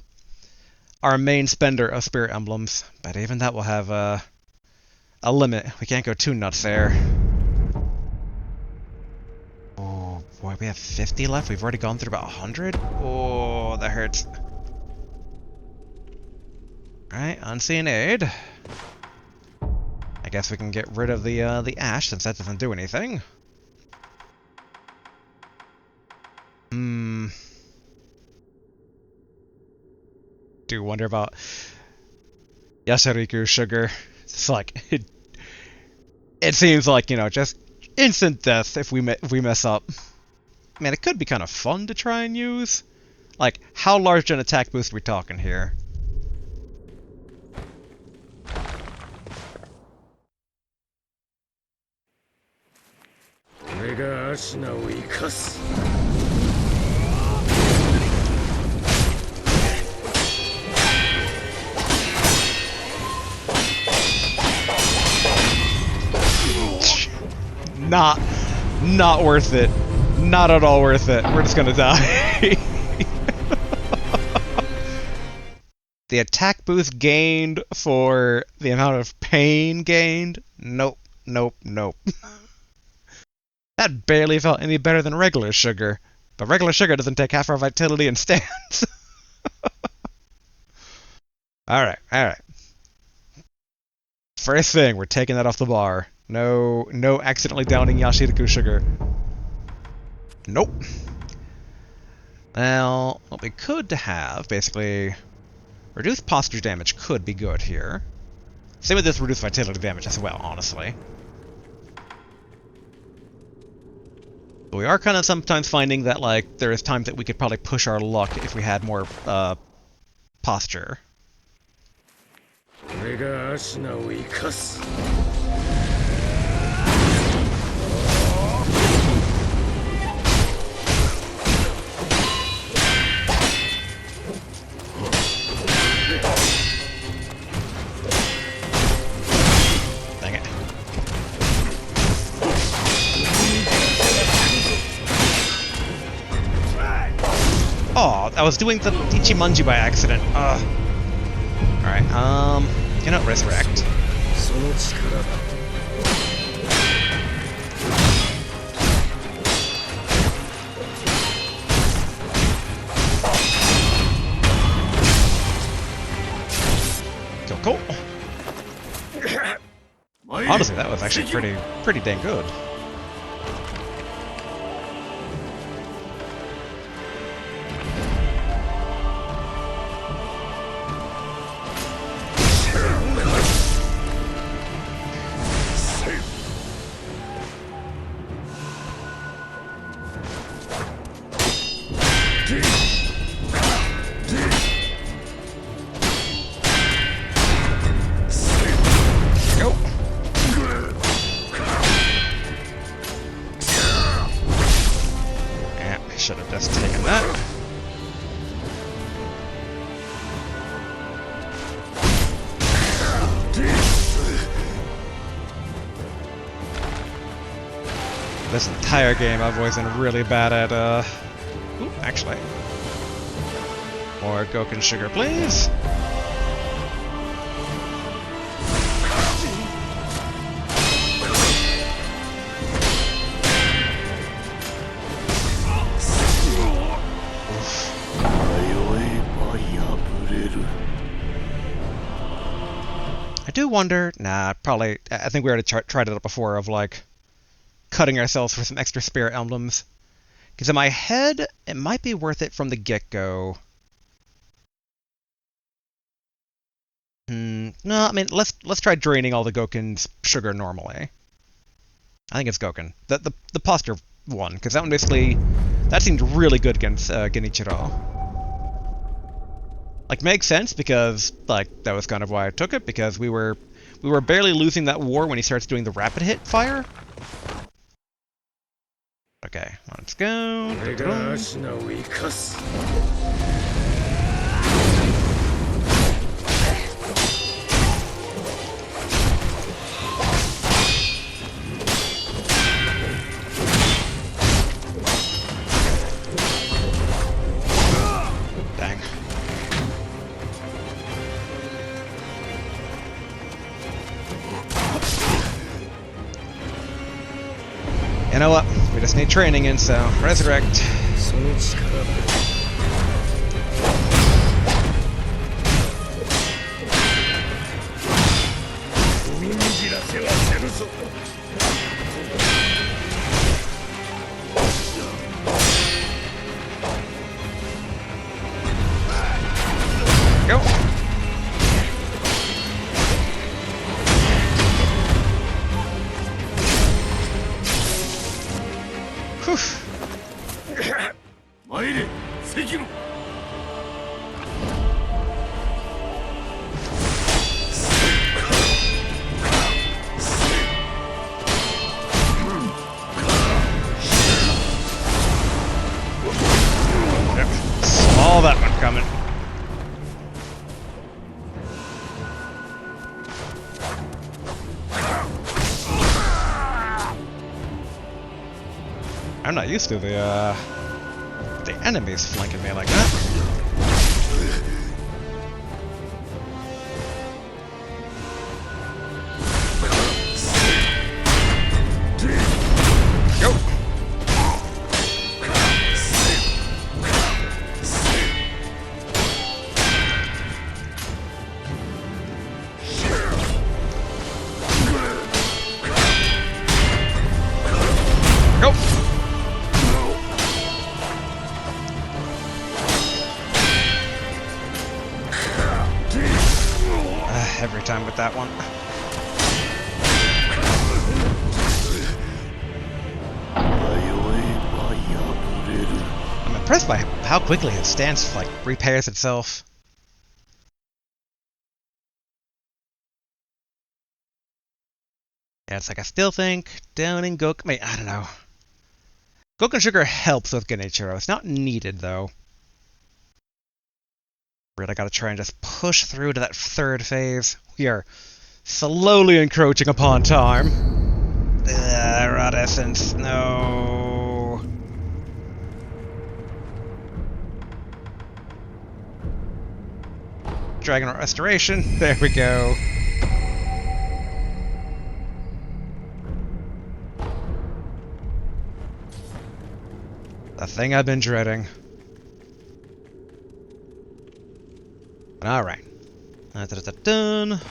our main spender of spirit emblems, but even that will have a limit. We can't go too nuts there. Oh boy, we have 50 left. We've already gone through about 100. Oh, that hurts. Alright, unseen aid. I guess we can get rid of the ash since that doesn't do anything. Do wonder about Yashariku sugar. It's like it seems like, you know, just instant death if we mess up. Man, it could be kind of fun to try and use. Like, how large an attack boost are we talking here? Not worth it. Not at all worth it. We're just gonna die. The attack boost gained for the amount of pain gained? Nope, nope, nope. That barely felt any better than regular sugar. But regular sugar doesn't take half our vitality and stands. Alright, alright. First thing, we're taking that off the bar. No accidentally downing Yashiriku sugar. Nope. Well, what we could have, basically, reduced posture damage could be good here. Same with this reduced vitality damage as well, honestly. But we are kind of sometimes finding that, like, there is times that we could probably push our luck if we had more, posture. Dang it. Oh, I was doing the Ichimonji by accident. Alright, you know, resurrect. Cool. Honestly, that was actually pretty dang good. Should have just taken that. This entire game I've always been really bad at, Ooh, actually. More Goken sugar, please! I do wonder, nah, probably, I think we already tried it out before, of like, cutting ourselves for some extra spirit emblems. Because in my head, it might be worth it from the get-go. No, I mean, let's try draining all the Goken's sugar normally. I think it's Goken. The posture one, because that one basically that seemed really good against Genichiro. Like makes sense because like that was kind of why I took it because we were barely losing that war when he starts doing the rapid hit fire. Okay, let's go. Dang. You know what? We just need training in, so resurrect. Go. Whew. Sekiro! Saw that one coming. I'm not used to the enemies flanking me like that. Go. Go. Every time with that one. I'm impressed by how quickly his stance like repairs itself. Yeah, it's like I still think downing Goku. Wait, I don't know. Goku Sugar helps with Genichiro. It's not needed though. I gotta try and just push through to that third phase. We are slowly encroaching upon time. Rod Essence, no. Dragon Restoration, there we go. The thing I've been dreading. Alright. Done.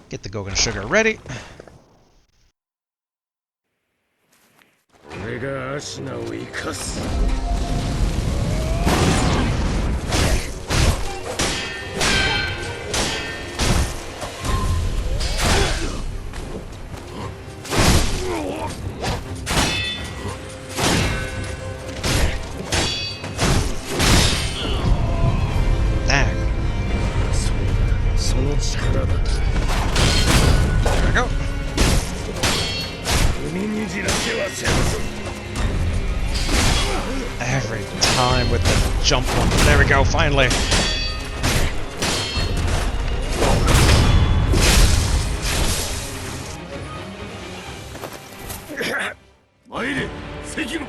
Get the Gogan Sugar ready. Every time with the jump one. There we go, finally. Sekiro!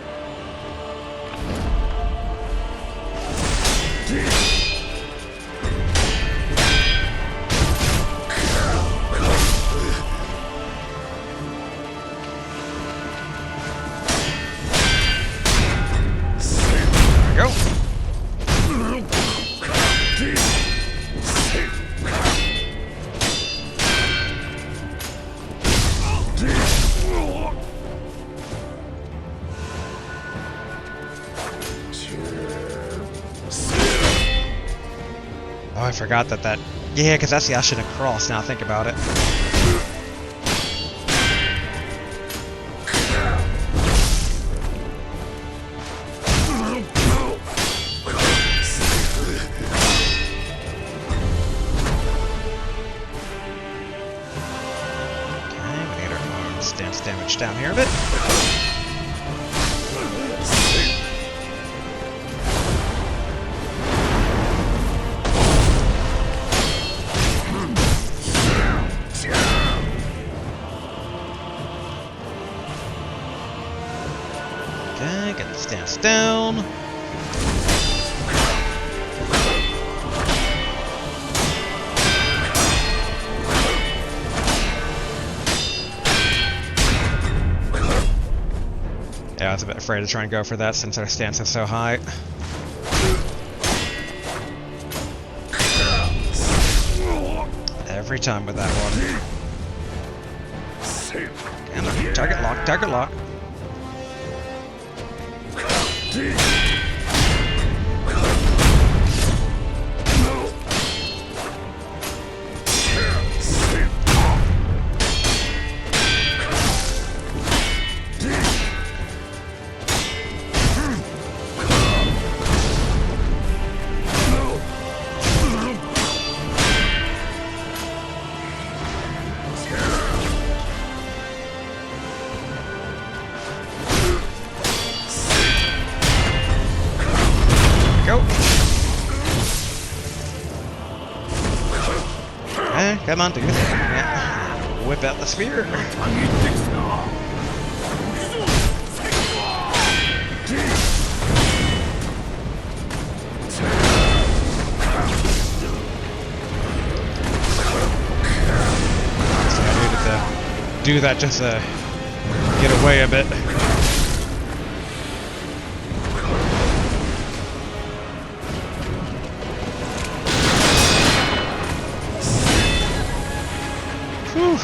Oh, I forgot that... Yeah, because that's the Ashina cross, now I think about it. down here a bit. Okay, get the stance down. Yeah, I was a bit afraid to try and go for that since our stance is so high. Every time with that one. And target lock, target lock. Go. Come on, do your thing. Yeah. Whip out the spear. So I needed to do that just to get away a bit. Whew.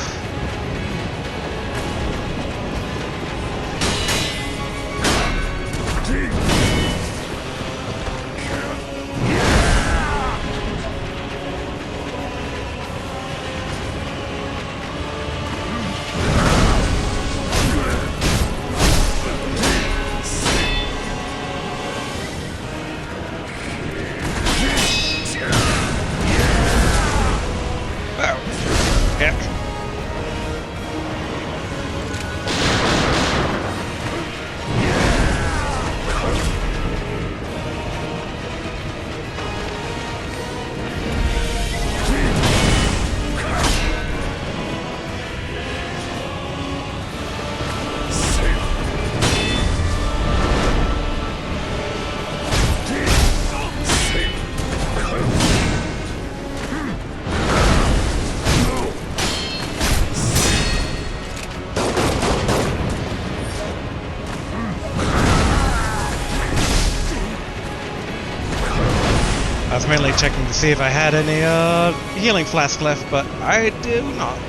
Oh. Heck. I was mainly checking to see if I had any healing flask left, but I do not.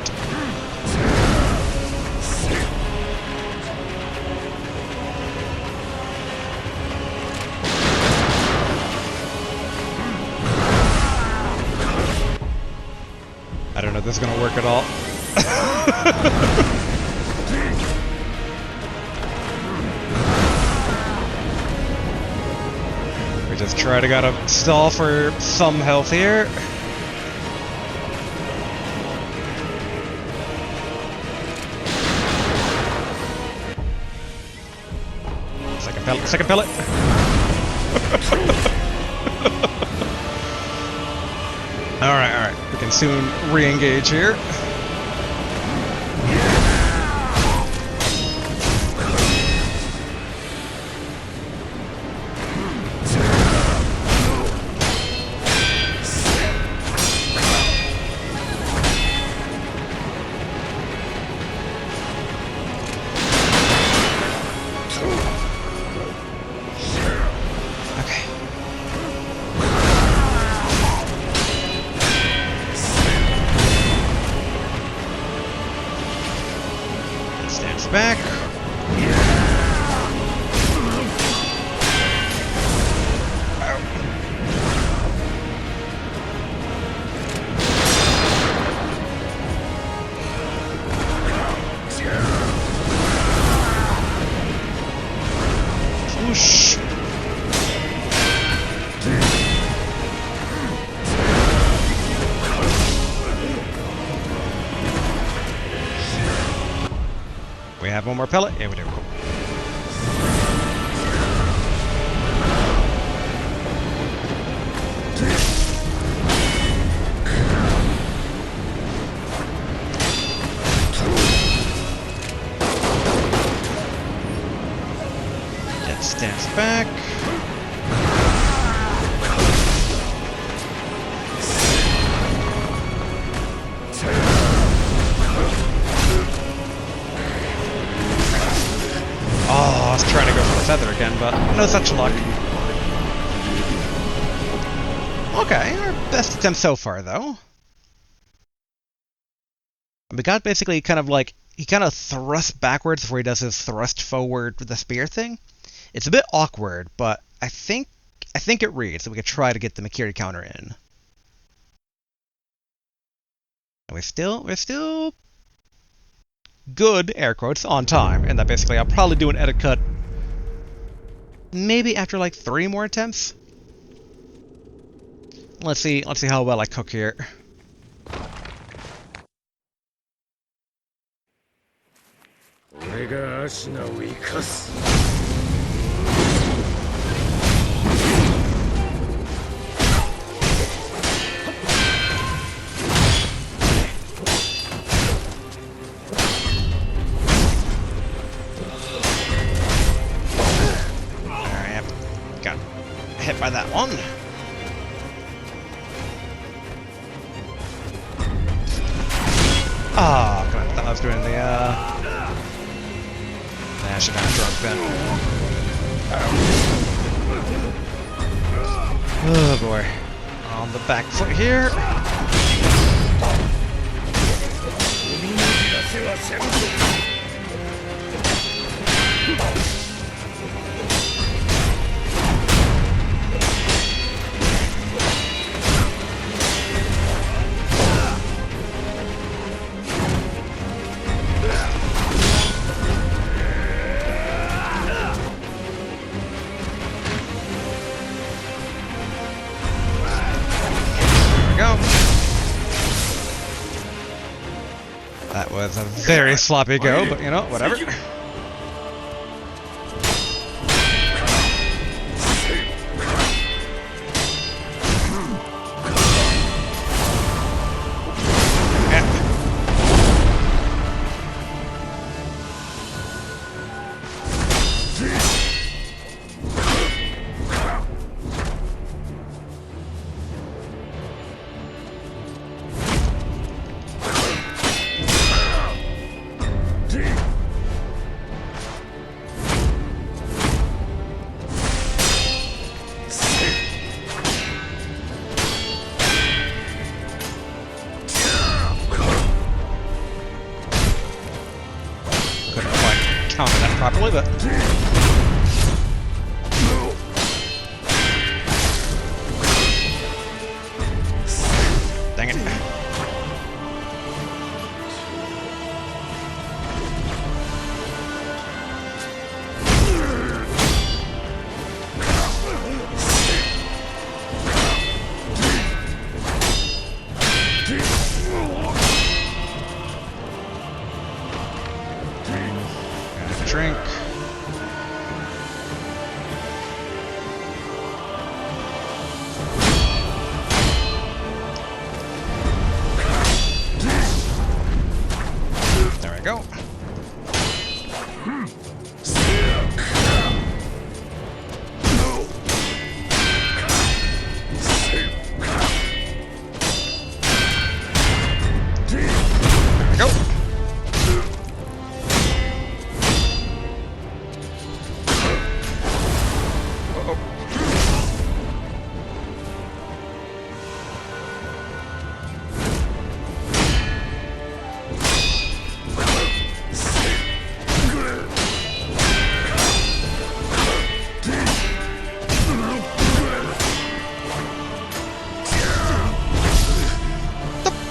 I don't know if this is gonna work at all. We just try to gotta stall for some health here. Second pellet, second pellet. Alright, alright. We can soon re-engage here. Back. Whoosh. We have one more pellet? Yeah, we do. Cool. Dead stance back. Oh, I was trying to go for the feather again, but no such luck. Okay, our best attempt so far, though. We got basically kind of like, he kind of thrusts backwards before he does his thrust forward with the spear thing. It's a bit awkward, but I think it reads, so we could try to get the Makiri counter in. And we're still good, air quotes, on time, and that basically I'll probably do an edit cut maybe after like 3 more attempts. Let's see how well I cook here. Got hit by that one. Ah, oh, I thought I was doing the Ashina drunk then. Oh boy. On the back foot here. That was a very sloppy go, but you know, whatever. Counter that properly, but dang it. Drink. There we go. There we go.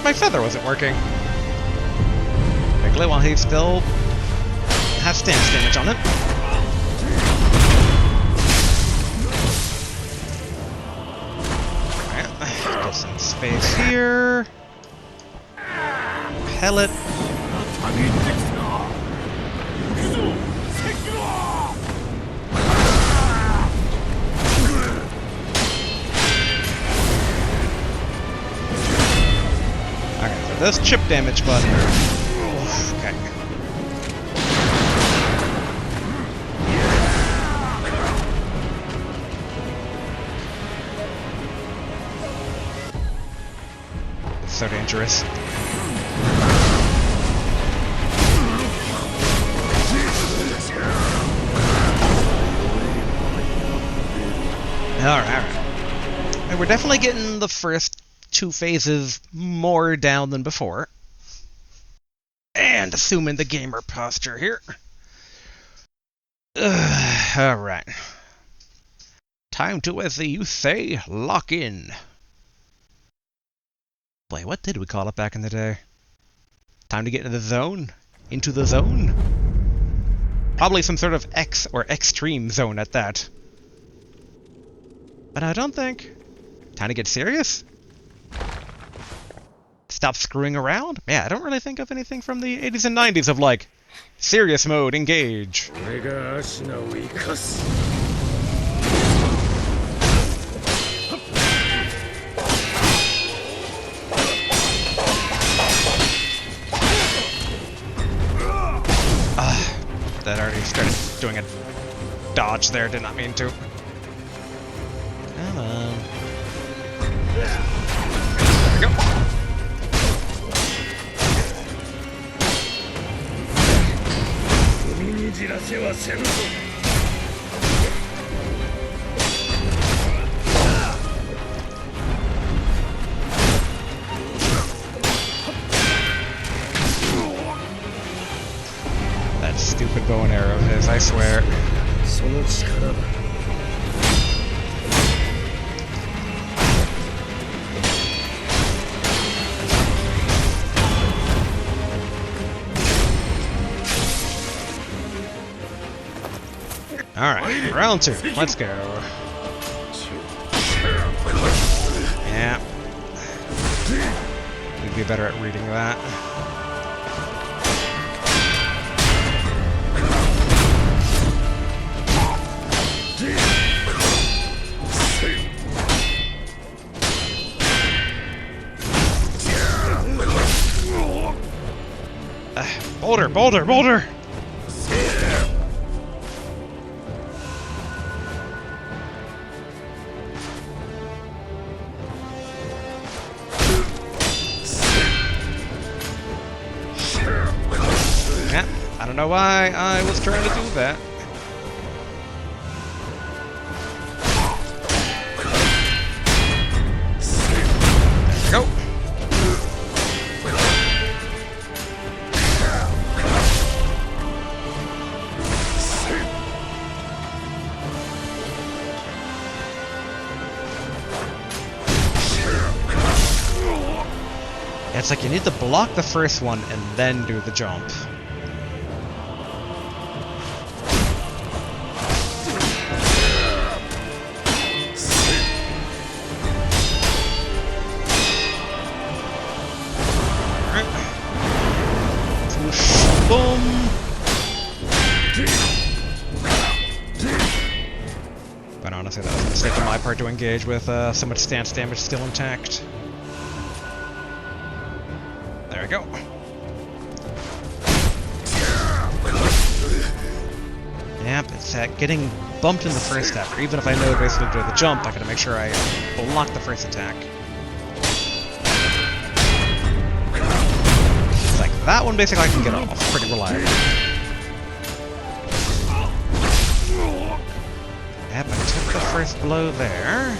My feather wasn't working. Particularly while he still has stance damage on it. Alright, get some space here. Pellet. this chip damage button. Okay. It's so dangerous. Alright. And we're definitely getting the first 2 phases more down than before. And assuming the gamer posture here. Alright. Time to, as the youth say, lock in. Boy, what did we call it back in the day? Time to get into the zone? Into the zone? Probably some sort of X or extreme zone at that. But I don't think. Time to get serious? Stop screwing around? Yeah, I don't really think of anything from the 80s and 90s of like, serious mode, engage. That already started doing a dodge there, did not mean to. Come on. There we go. That stupid bow and arrow of his, I swear. Alright, round 2. Let's go. Yeah. We'd be better at reading that. Boulder, boulder, boulder! Yeah, I don't know why I was trying to do that. There we go. It's like you need to block the first one and then do the jump. Boom! But honestly, that was a mistake on my part to engage with so much stance damage still intact. There we go. Yep, it's that getting bumped in the first step, or even if I know basically to do the jump, I gotta make sure I block the first attack. It's like that one basically I can get off pretty reliably. Yep, I took the first blow there.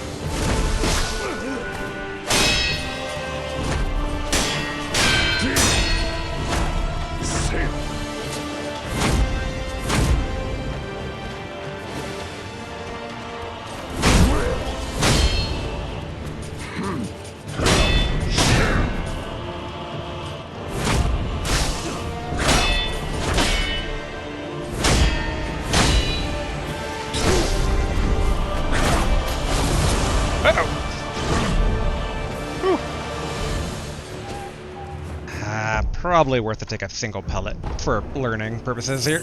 Probably worth to take a single pellet for learning purposes here.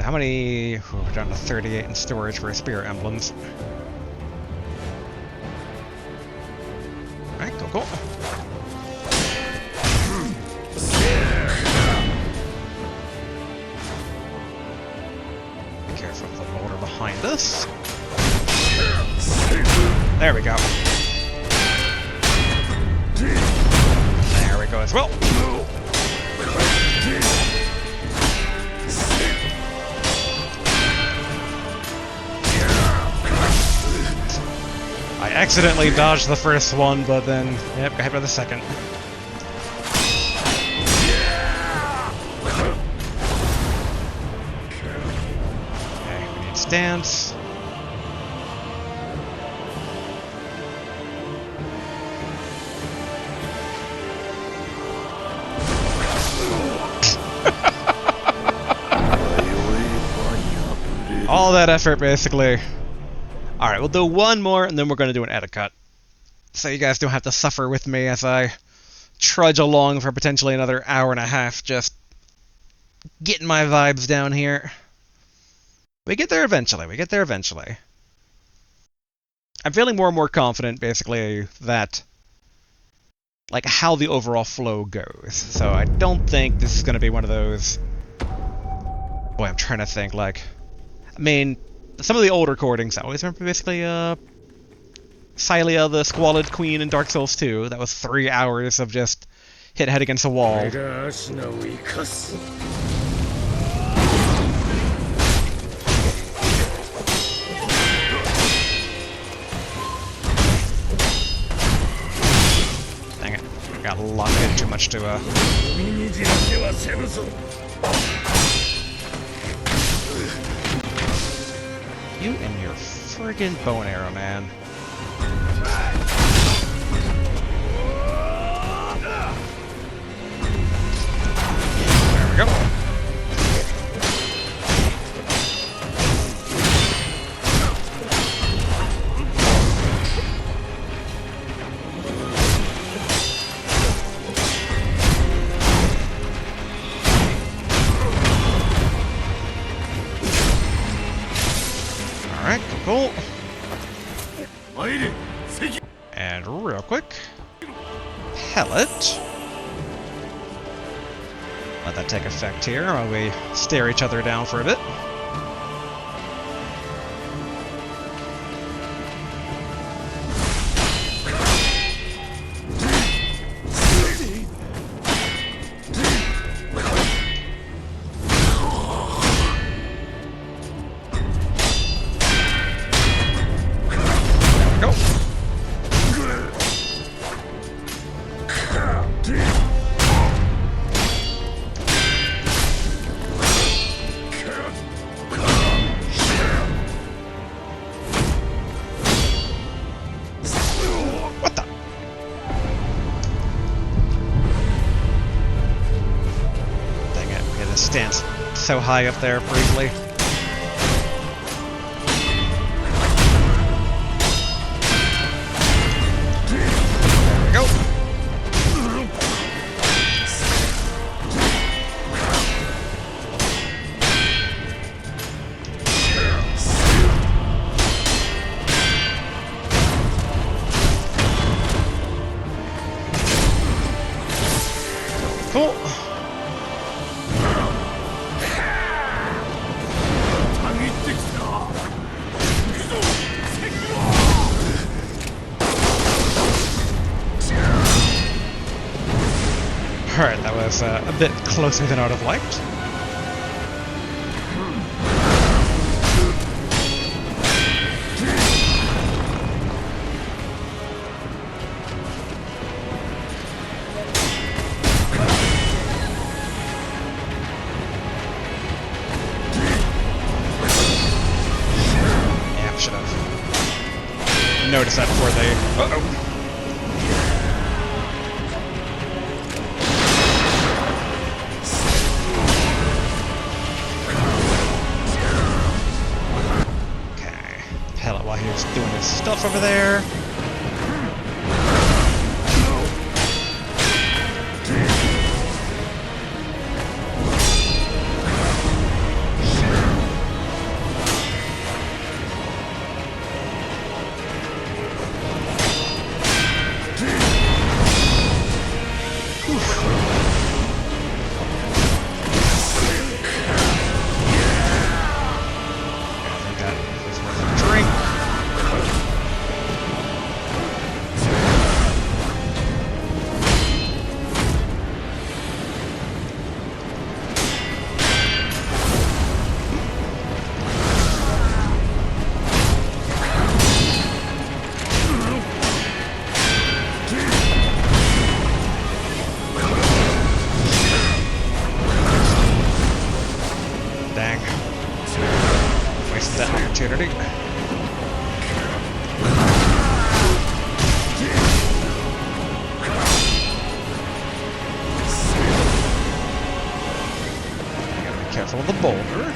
How many? We're down to 38 in storage for Spear Emblems. cool. Be careful of the boulder behind us. There we go. There we go as well. I accidentally dodged the first one, but then, yep, got hit by the second. Okay, we need stance. All that effort, basically. Alright, we'll do one more, and then we're going to do an edit cut. So you guys don't have to suffer with me as I trudge along for potentially another hour and a half, just getting my vibes down here. We get there eventually, I'm feeling more and more confident, basically, that, like, how the overall flow goes. So I don't think this is going to be one of those... Boy, I'm trying to think, like... I mean, some of the old recordings, I always remember basically, Sylia, the Squalid Queen in Dark Souls 2. That was 3 hours of just hit head against a wall. Dang it. Got locked in too much to, You and your friggin' bow and arrow, man. There we go. Alright, cool. And real quick, pellet. Let that take effect here while we stare each other down for a bit. Stands so high up there briefly. There we go. Cool. Alright, that was a bit closer than I would have liked. Yeah, should have noticed that before they... Uh-oh. While he was doing his stuff over there. the opportunity. I gotta be careful of the boulder.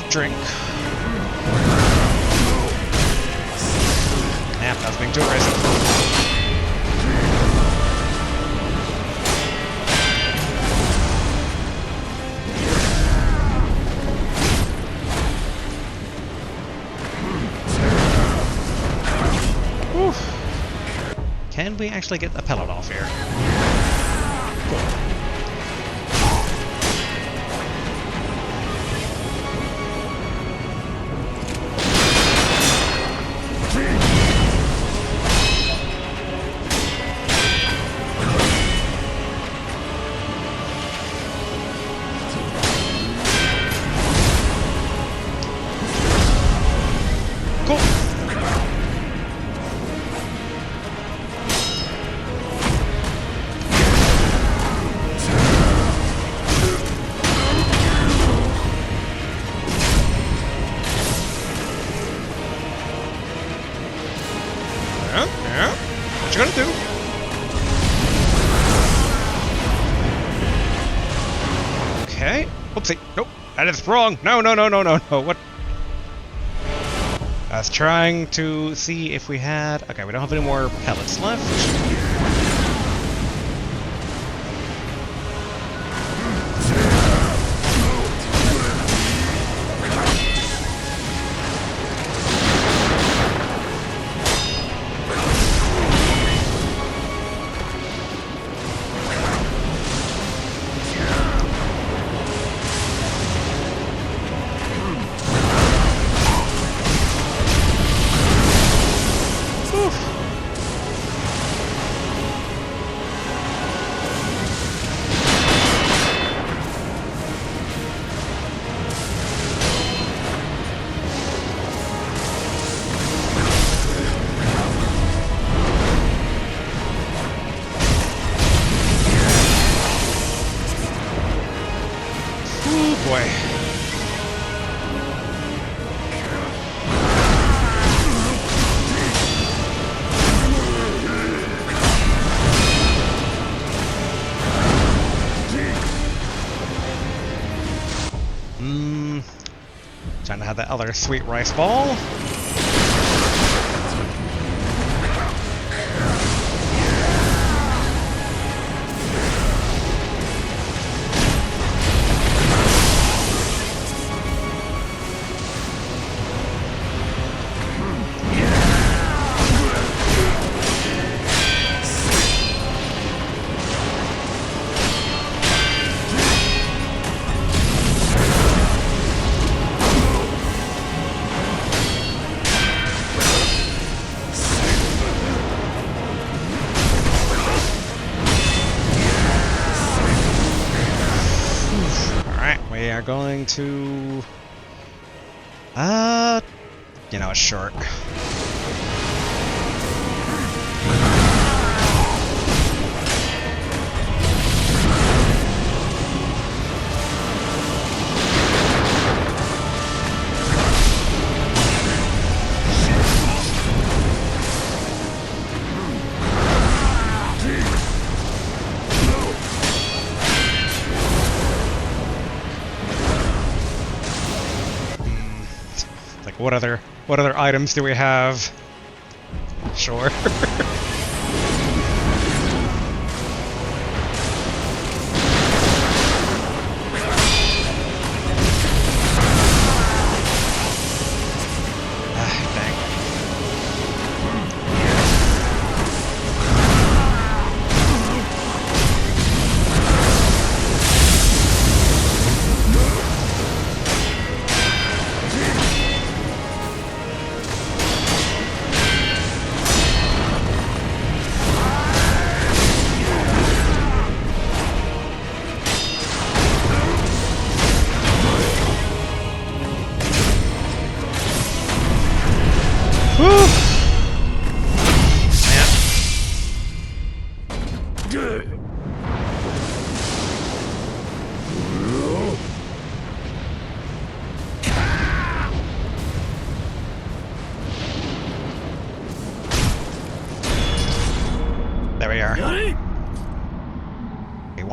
Drink. Nah, that's being too aggressive. Can we actually get the pellet off here? Cool. What you gonna do? Okay. Oopsie. Nope. That is wrong. No, no, no, no, no, no. What? I was trying to see if we had... Okay, we don't have any more pellets left. Boy. Trying to have that other sweet rice ball. We are going to... you know, a shark. What other items do we have? Sure.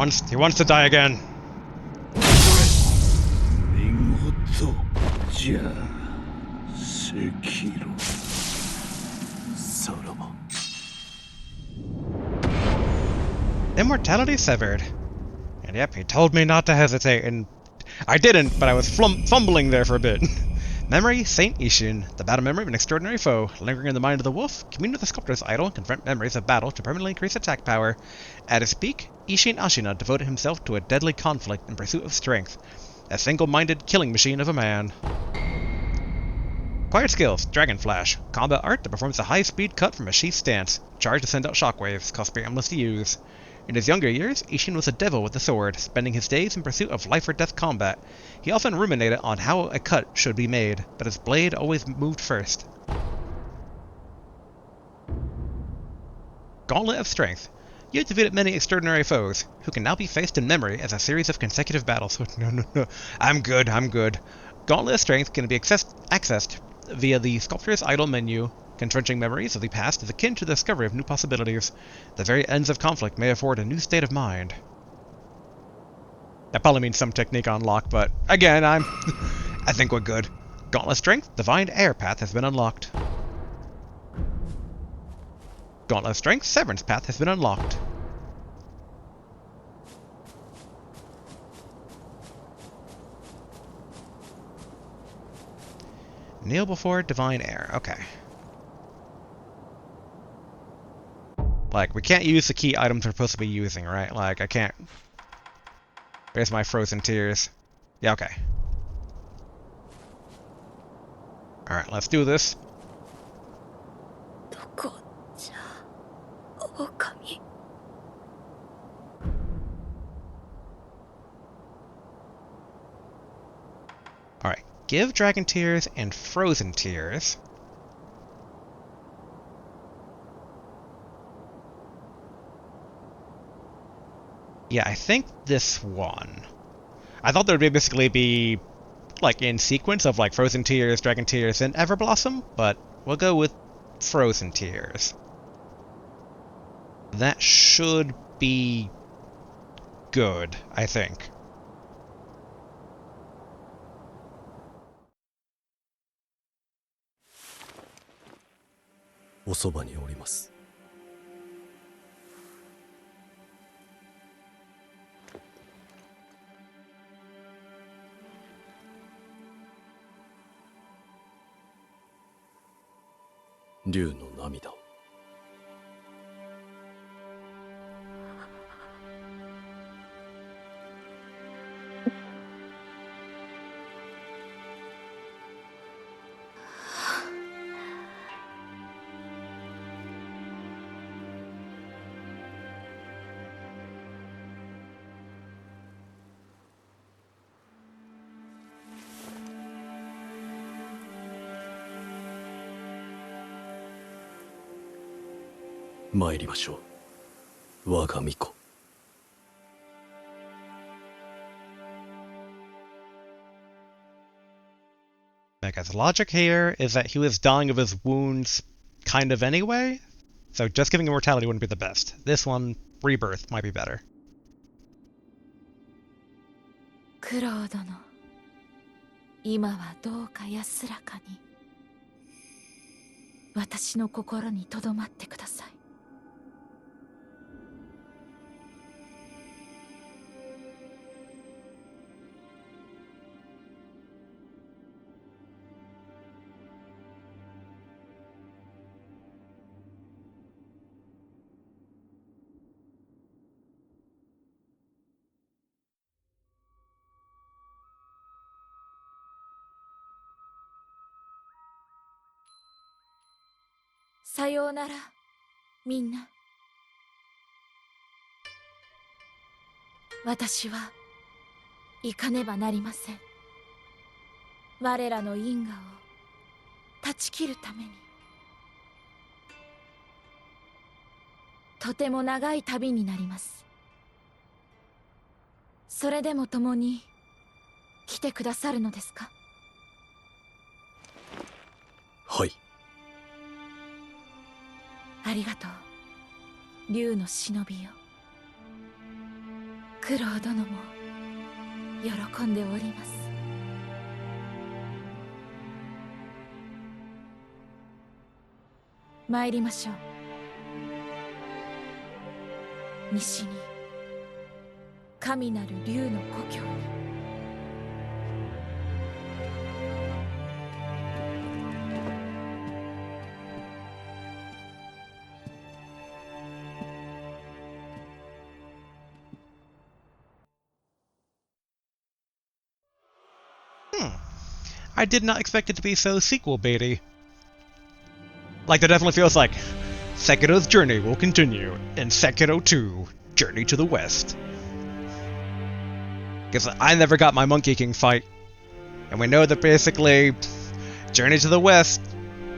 wants to die again. 見事じゃ赤炉さらば Immortality severed. And yep, he told me not to hesitate, and I didn't, but I was fumbling there for a bit. Memory, Saint Ishin, the battle memory of an extraordinary foe, lingering in the mind of the wolf, commune with the sculptor's idol, and confront memories of battle to permanently increase attack power. At his peak, Ishin Ashina devoted himself to a deadly conflict in pursuit of strength, a single-minded killing machine of a man. Acquired skills, Dragon Flash, combat art that performs a high-speed cut from a sheath stance, charge to send out shockwaves, cost spamless to use. In his younger years, Ishin was a devil with the sword, spending his days in pursuit of life-or-death combat. He often ruminated on how a cut should be made, but his blade always moved first. Gauntlet of Strength. You have defeated many extraordinary foes, who can now be faced in memory as a series of consecutive battles. No. I'm good. Gauntlet of Strength can be accessed via the Sculptor's Idol menu. Confronting memories of the past is akin to the discovery of new possibilities. The very ends of conflict may afford a new state of mind. That probably means some technique on lock, but again, I think we're good. Gauntlet Strength, Divine Air Path has been unlocked. Gauntlet Strength, Severance Path has been unlocked. Kneel before Divine Air, okay. Like, we can't use the key items we're supposed to be using, right? Like, I can't... Where's my Frozen Tears? Yeah, okay. Alright, let's do this. どこじゃ狼 Alright, give Dragon Tears and Frozen Tears. Yeah, I think this one. I thought there would basically be, like, in sequence of, like, Frozen Tears, Dragon Tears, and Everblossom, but we'll go with Frozen Tears. That should be good, I think.おそばにおります。竜の涙を。参りましょう、我が巫女。I guess logic here is that he was dying of his wounds kind of anyway, so just giving immortality wouldn't be the best. This one, rebirth, might be better. 九郎殿、今はどうか安らかに私の心にとどまってください。さようなら、みんな。私は行かねばなりません。我らの因果を断ち切るために。とても長い旅になります。それでも共に来てくださるのですか？はい。ありがとう、竜の忍びよ。九郎殿も喜んでおります。参りましょう。西に神なる竜の故郷に。I did not expect it to be so sequel baity. Like, that definitely feels like Sekiro's journey will continue in Sekiro 2, Journey to the West. Because I never got my Monkey King fight. And we know that basically, Journey to the West,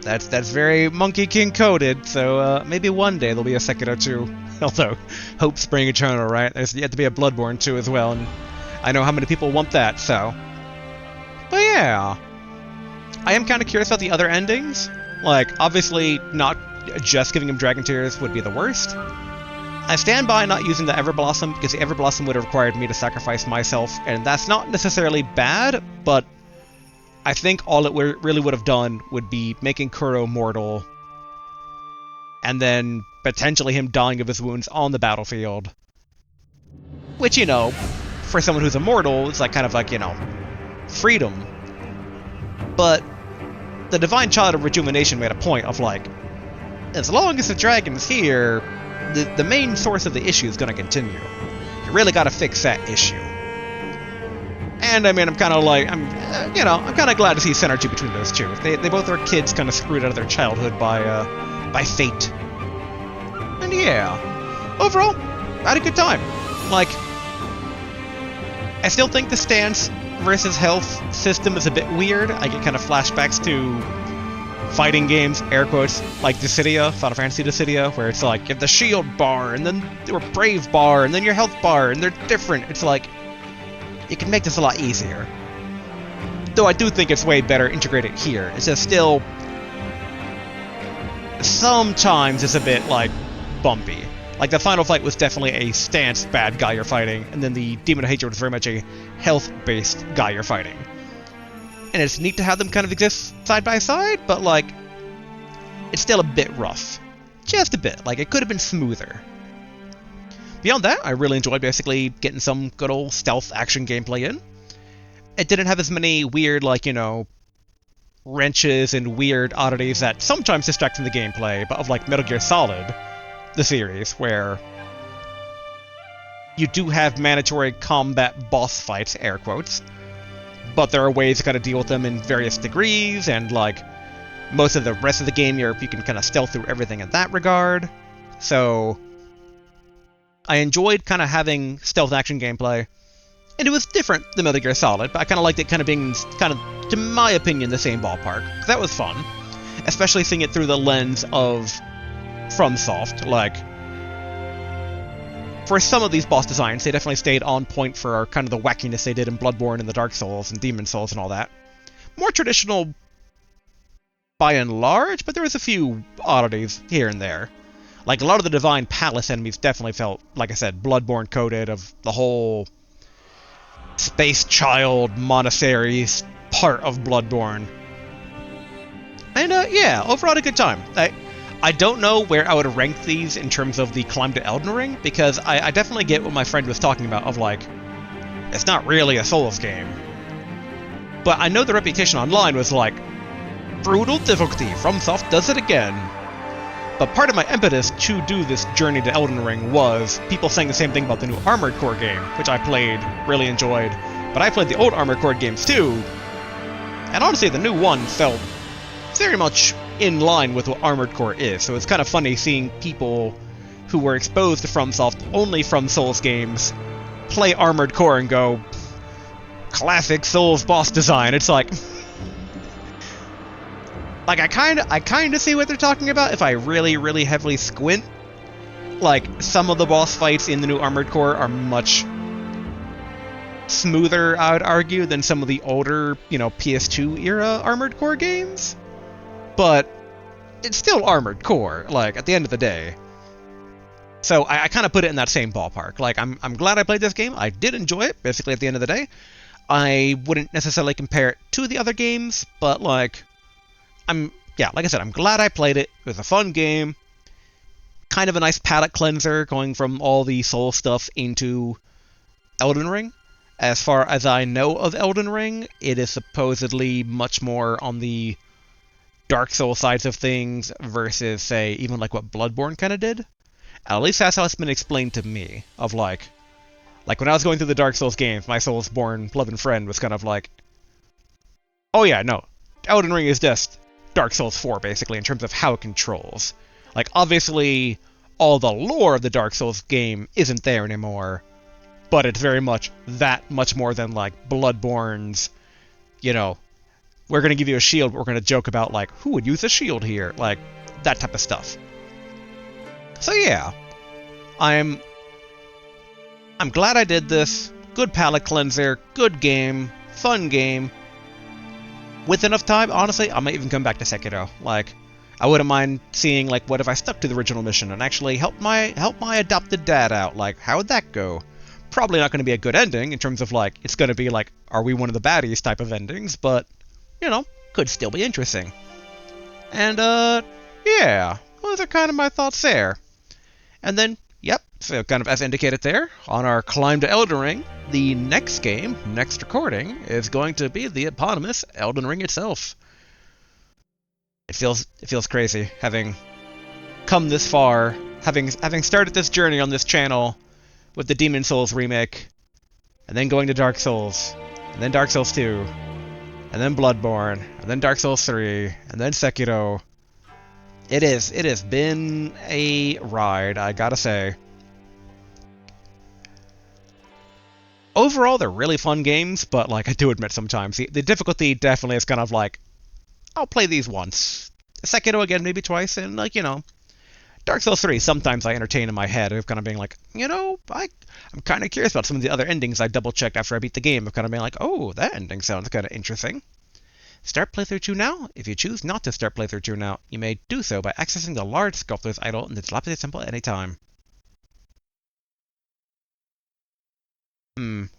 that's very Monkey King coded, so maybe one day there'll be a Sekiro 2. Although, hope spring eternal, right? There's yet to be a Bloodborne 2 as well, and I know how many people want that, so... But yeah... I am kind of curious about the other endings. Like, obviously, not just giving him Dragon Tears would be the worst. I stand by not using the Everblossom, because the Everblossom would have required me to sacrifice myself, and that's not necessarily bad, but I think all it really would have done would be making Kuro mortal, and then potentially him dying of his wounds on the battlefield. Which, you know, for someone who's immortal, it's like kind of like, you know, freedom. But the Divine Child of Rejuvenation made a point of like, as long as the dragon's here, the main source of the issue is going to continue. You really got to fix that issue. And I mean, I'm kind of like, I'm kind of glad to see synergy between those two. They both are kids kind of screwed out of their childhood by fate. And yeah, overall, I had a good time. Like, I still think the stance versus health system is a bit weird. I get kind of flashbacks to fighting games, air quotes, like Dissidia, Final Fantasy Dissidia, where it's like, you have the shield bar, and then your brave bar, and then your health bar, and they're different. It's like, you can make this a lot easier. Though I do think it's way better integrated here. It's just still... sometimes it's a bit, like, bumpy. Like, the final fight was definitely a stance bad guy you're fighting, and then the Demon of Hatred was very much a health-based guy you're fighting. And it's neat to have them kind of exist side by side, but, like, it's still a bit rough. Just a bit. Like, it could have been smoother. Beyond that, I really enjoyed basically getting some good old stealth action gameplay in. It didn't have as many weird, like, you know, wrenches and weird oddities that sometimes distract from the gameplay, but of, like, Metal Gear Solid, the series, where you do have mandatory combat boss fights, air quotes, but there are ways to kind of deal with them in various degrees, and, like, most of the rest of the game, you can kind of stealth through everything in that regard. So I enjoyed kind of having stealth action gameplay, and it was different than Metal Gear Solid, but I kind of liked it kind of being, kind of, to my opinion, the same ballpark. That was fun, especially seeing it through the lens of FromSoft. Like, for some of these boss designs, they definitely stayed on point for kind of the wackiness they did in Bloodborne and the Dark Souls and Demon Souls and all that. More traditional by and large, but there was a few oddities here and there. Like, a lot of the Divine Palace enemies definitely felt, like I said, Bloodborne coded, of the whole Space Child monasteries part of Bloodborne. And, yeah, overall a good time. I don't know where I would rank these in terms of the climb to Elden Ring, because I definitely get what my friend was talking about, of like, it's not really a Souls game. But I know the reputation online was like, brutal difficulty, FromSoft does it again. But part of my impetus to do this journey to Elden Ring was people saying the same thing about the new Armored Core game, which I played, really enjoyed. But I played the old Armored Core games too, and honestly the new one felt very much in line with what Armored Core is, so it's kind of funny seeing people who were exposed to FromSoft only from Souls games play Armored Core and go, classic Souls boss design. It's like... like, I kind of see what they're talking about if I really, really heavily squint. Like, some of the boss fights in the new Armored Core are much smoother, I would argue, than some of the older, you know, PS2 era Armored Core games. But it's still Armored Core, like, at the end of the day. So I kind of put it in that same ballpark. Like, I'm glad I played this game. I did enjoy it, basically, at the end of the day. I wouldn't necessarily compare it to the other games, but, like, like I said, I'm glad I played it. It was a fun game. Kind of a nice palate cleanser, going from all the Soul stuff into Elden Ring. As far as I know of Elden Ring, it is supposedly much more on the Dark Soul sides of things versus, say, even like what Bloodborne kind of did. At least that's how it's been explained to me. Of like when I was going through the Dark Souls games, my Soulsborne loving friend was kind of like, oh yeah, no, Elden Ring is just Dark Souls 4, basically, in terms of how it controls. Like, obviously, all the lore of the Dark Souls game isn't there anymore, but it's very much that much more than, like, Bloodborne's, you know, we're going to give you a shield, but we're going to joke about, like, who would use a shield here? Like, that type of stuff. So yeah, I'm glad I did this. Good palate cleanser, good game, fun game. With enough time, honestly, I might even come back to Sekiro. Like, I wouldn't mind seeing, like, what if I stuck to the original mission and actually help my adopted dad out. Like, how would that go? Probably not going to be a good ending in terms of, like, it's going to be like, are we one of the baddies type of endings, but, you know, could still be interesting. And, yeah, those are kind of my thoughts there. And then, yep, so kind of as indicated there, on our climb to Elden Ring, the next game, next recording, is going to be the eponymous Elden Ring itself. It feels crazy, having come this far, having started this journey on this channel with the Demon Souls remake, and then going to Dark Souls, and then Dark Souls 2, and then Bloodborne, and then Dark Souls 3, and then Sekiro. It has been a ride, I gotta say. Overall, they're really fun games, but, like, I do admit sometimes, the difficulty definitely is kind of like, I'll play these once. Sekiro again, maybe twice, and, like, you know, Dark Souls 3, sometimes I entertain in my head of kind of being like, you know, I'm kind of curious about some of the other endings I double-checked after I beat the game, of kind of being like, oh, that ending sounds kind of interesting. Start playthrough 2 now? If you choose not to start playthrough 2 now, you may do so by accessing the large sculptor's idol in the dilapidated temple at any time.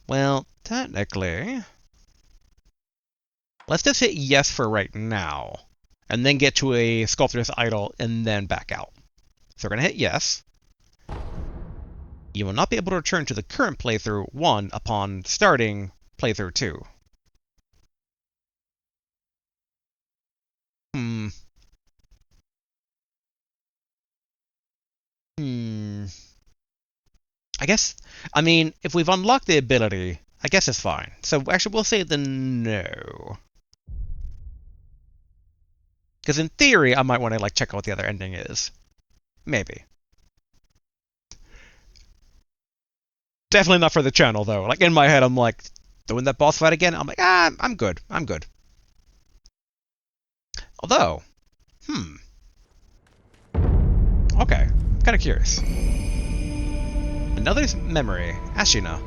Well, technically, let's just hit yes for right now, and then get to a sculptor's idol, and then back out. So we're going to hit yes. You will not be able to return to the current playthrough 1 upon starting playthrough 2. I guess, I mean, if we've unlocked the ability, I guess it's fine. So actually, we'll say the no. Because in theory, I might want to, like, check out what the other ending is. Maybe. Definitely not for the channel, though. Like, in my head, I'm like, doing that boss fight again? I'm like, I'm good. I'm good. Although, okay. Kind of curious. Another's memory, Ashina.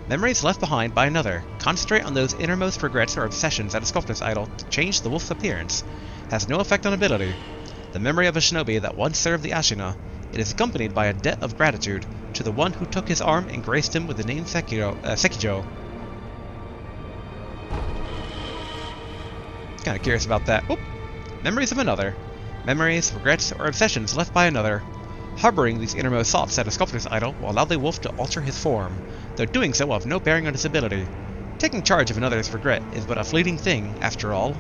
Memories left behind by another. Concentrate on those innermost regrets or obsessions at a sculptor's idol to change the wolf's appearance. Has no effect on ability. The memory of a shinobi that once served the Ashina. It is accompanied by a debt of gratitude to the one who took his arm and graced him with the name Sekijo. Kind of curious about that. Oop. Memories of another. Memories, regrets, or obsessions left by another. Harboring these innermost thoughts at a sculptor's idol will allow the wolf to alter his form, though doing so will have no bearing on his ability. Taking charge of another's regret is but a fleeting thing, after all.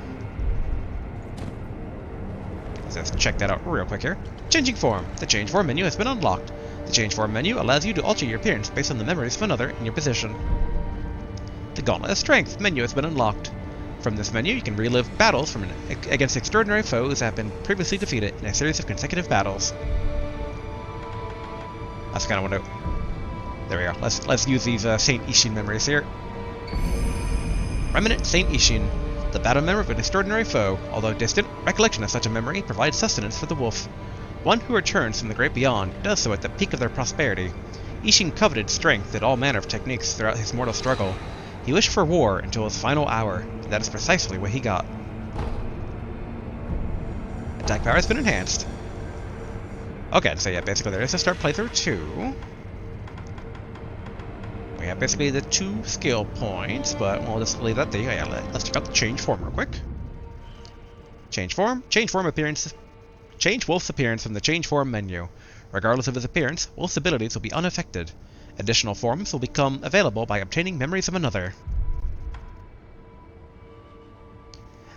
Let's check that out real quick here. Changing form. The change form menu has been unlocked. The change form menu allows you to alter your appearance based on the memories of another in your possession. The Gauntlet of Strength menu has been unlocked. From this menu, you can relive battles against extraordinary foes that have been previously defeated in a series of consecutive battles. That's kind of what I... There we go. Let's use these Saint Ishin memories here. Remnant Saint Ishin. The battle memory of an extraordinary foe, although distant, recollection of such a memory provides sustenance for the wolf. One who returns from the great beyond does so at the peak of their prosperity. Ishin coveted strength at all manner of techniques throughout his mortal struggle. He wished for war until his final hour, and that is precisely what he got. Attack power has been enhanced. Okay, so yeah, basically there is a start playthrough 2. We have basically the 2 skill points, but we'll just leave that there. Yeah, let's check out the change form real quick. Change form. Change form appearance. Change Wolf's appearance from the change form menu. Regardless of his appearance, Wolf's abilities will be unaffected. Additional forms will become available by obtaining memories of another.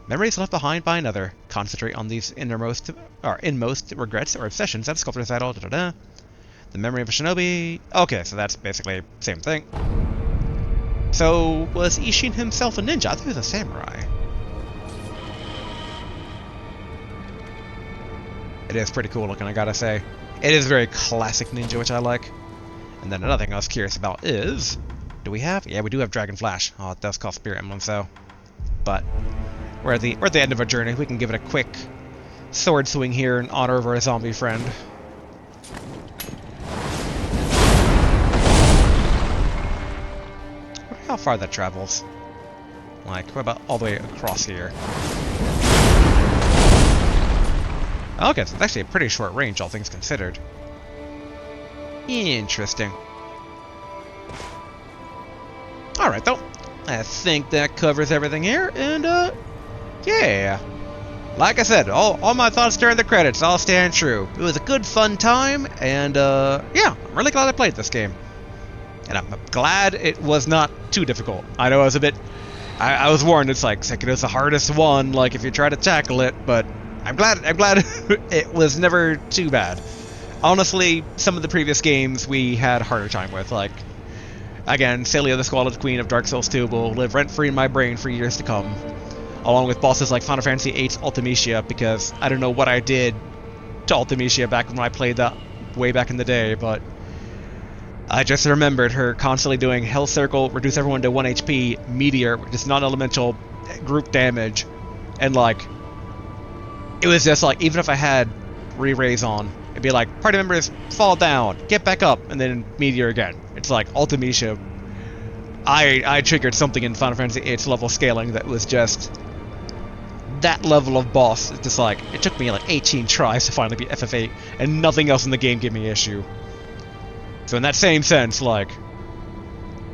Memories left behind by another. Concentrate on these inmost regrets or obsessions that sculptor's idol. The memory of a shinobi. Okay, so that's basically the same thing. So, was Ishin himself a ninja? I thought he was a samurai. It is pretty cool looking, I gotta say. It is very classic ninja, which I like. And then another thing I was curious about is... Do we have? Yeah, we do have Dragon Flash. Oh, it does cost Spirit Emblem, so... But, we're at the end of our journey. We can give it a quick sword swing here in honor of our zombie friend. I wonder how far that travels. Like, what about all the way across here? Okay, so it's actually a pretty short range, all things considered. Interesting. Alright, though. I think that covers everything here, and, yeah. Like I said, all my thoughts during the credits all stand true. It was a good, fun time, and, yeah, I'm really glad I played this game. And I'm glad it was not too difficult. I know I was a bit... I was warned, it's like, Sekiro's the hardest one, like, if you try to tackle it, but... I'm glad it was never too bad. Honestly, some of the previous games we had a harder time with, like, again, Celia the Squalid Queen of Dark Souls 2 will live rent-free in my brain for years to come, along with bosses like Final Fantasy VIII's Ultimecia, because I don't know what I did to Ultimecia back when I played that way back in the day, but I just remembered her constantly doing Hell Circle, reduce everyone to 1 HP, Meteor, which is non-elemental group damage, and like, it was just like, even if I had re-raise on, it'd be like, party members, fall down, get back up, and then Meteor again. It's like, Ultimecia, I triggered something in Final Fantasy VIII's level scaling that was just, that level of boss. It's just like, it took me like 18 tries to finally beat FF8, and nothing else in the game gave me issue. So in that same sense, like,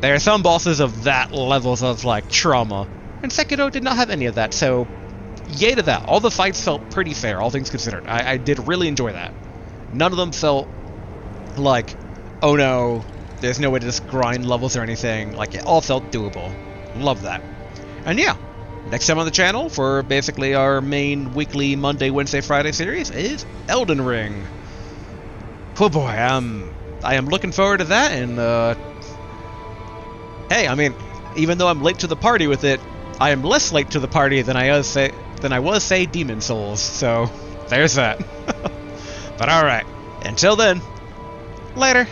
there are some bosses of that levels of, like, trauma, and Sekiro did not have any of that, so... Yay to that. All the fights felt pretty fair, all things considered. I did really enjoy that. None of them felt like, oh no, there's no way to just grind levels or anything. Like, it all felt doable. Love that. And yeah, next time on the channel for basically our main weekly Monday, Wednesday, Friday series is Elden Ring. Oh boy, I am looking forward to that, and hey, I mean, even though I'm late to the party with it, I am less late to the party than I was, say, Demon Souls, so there's that. But alright, until then, later.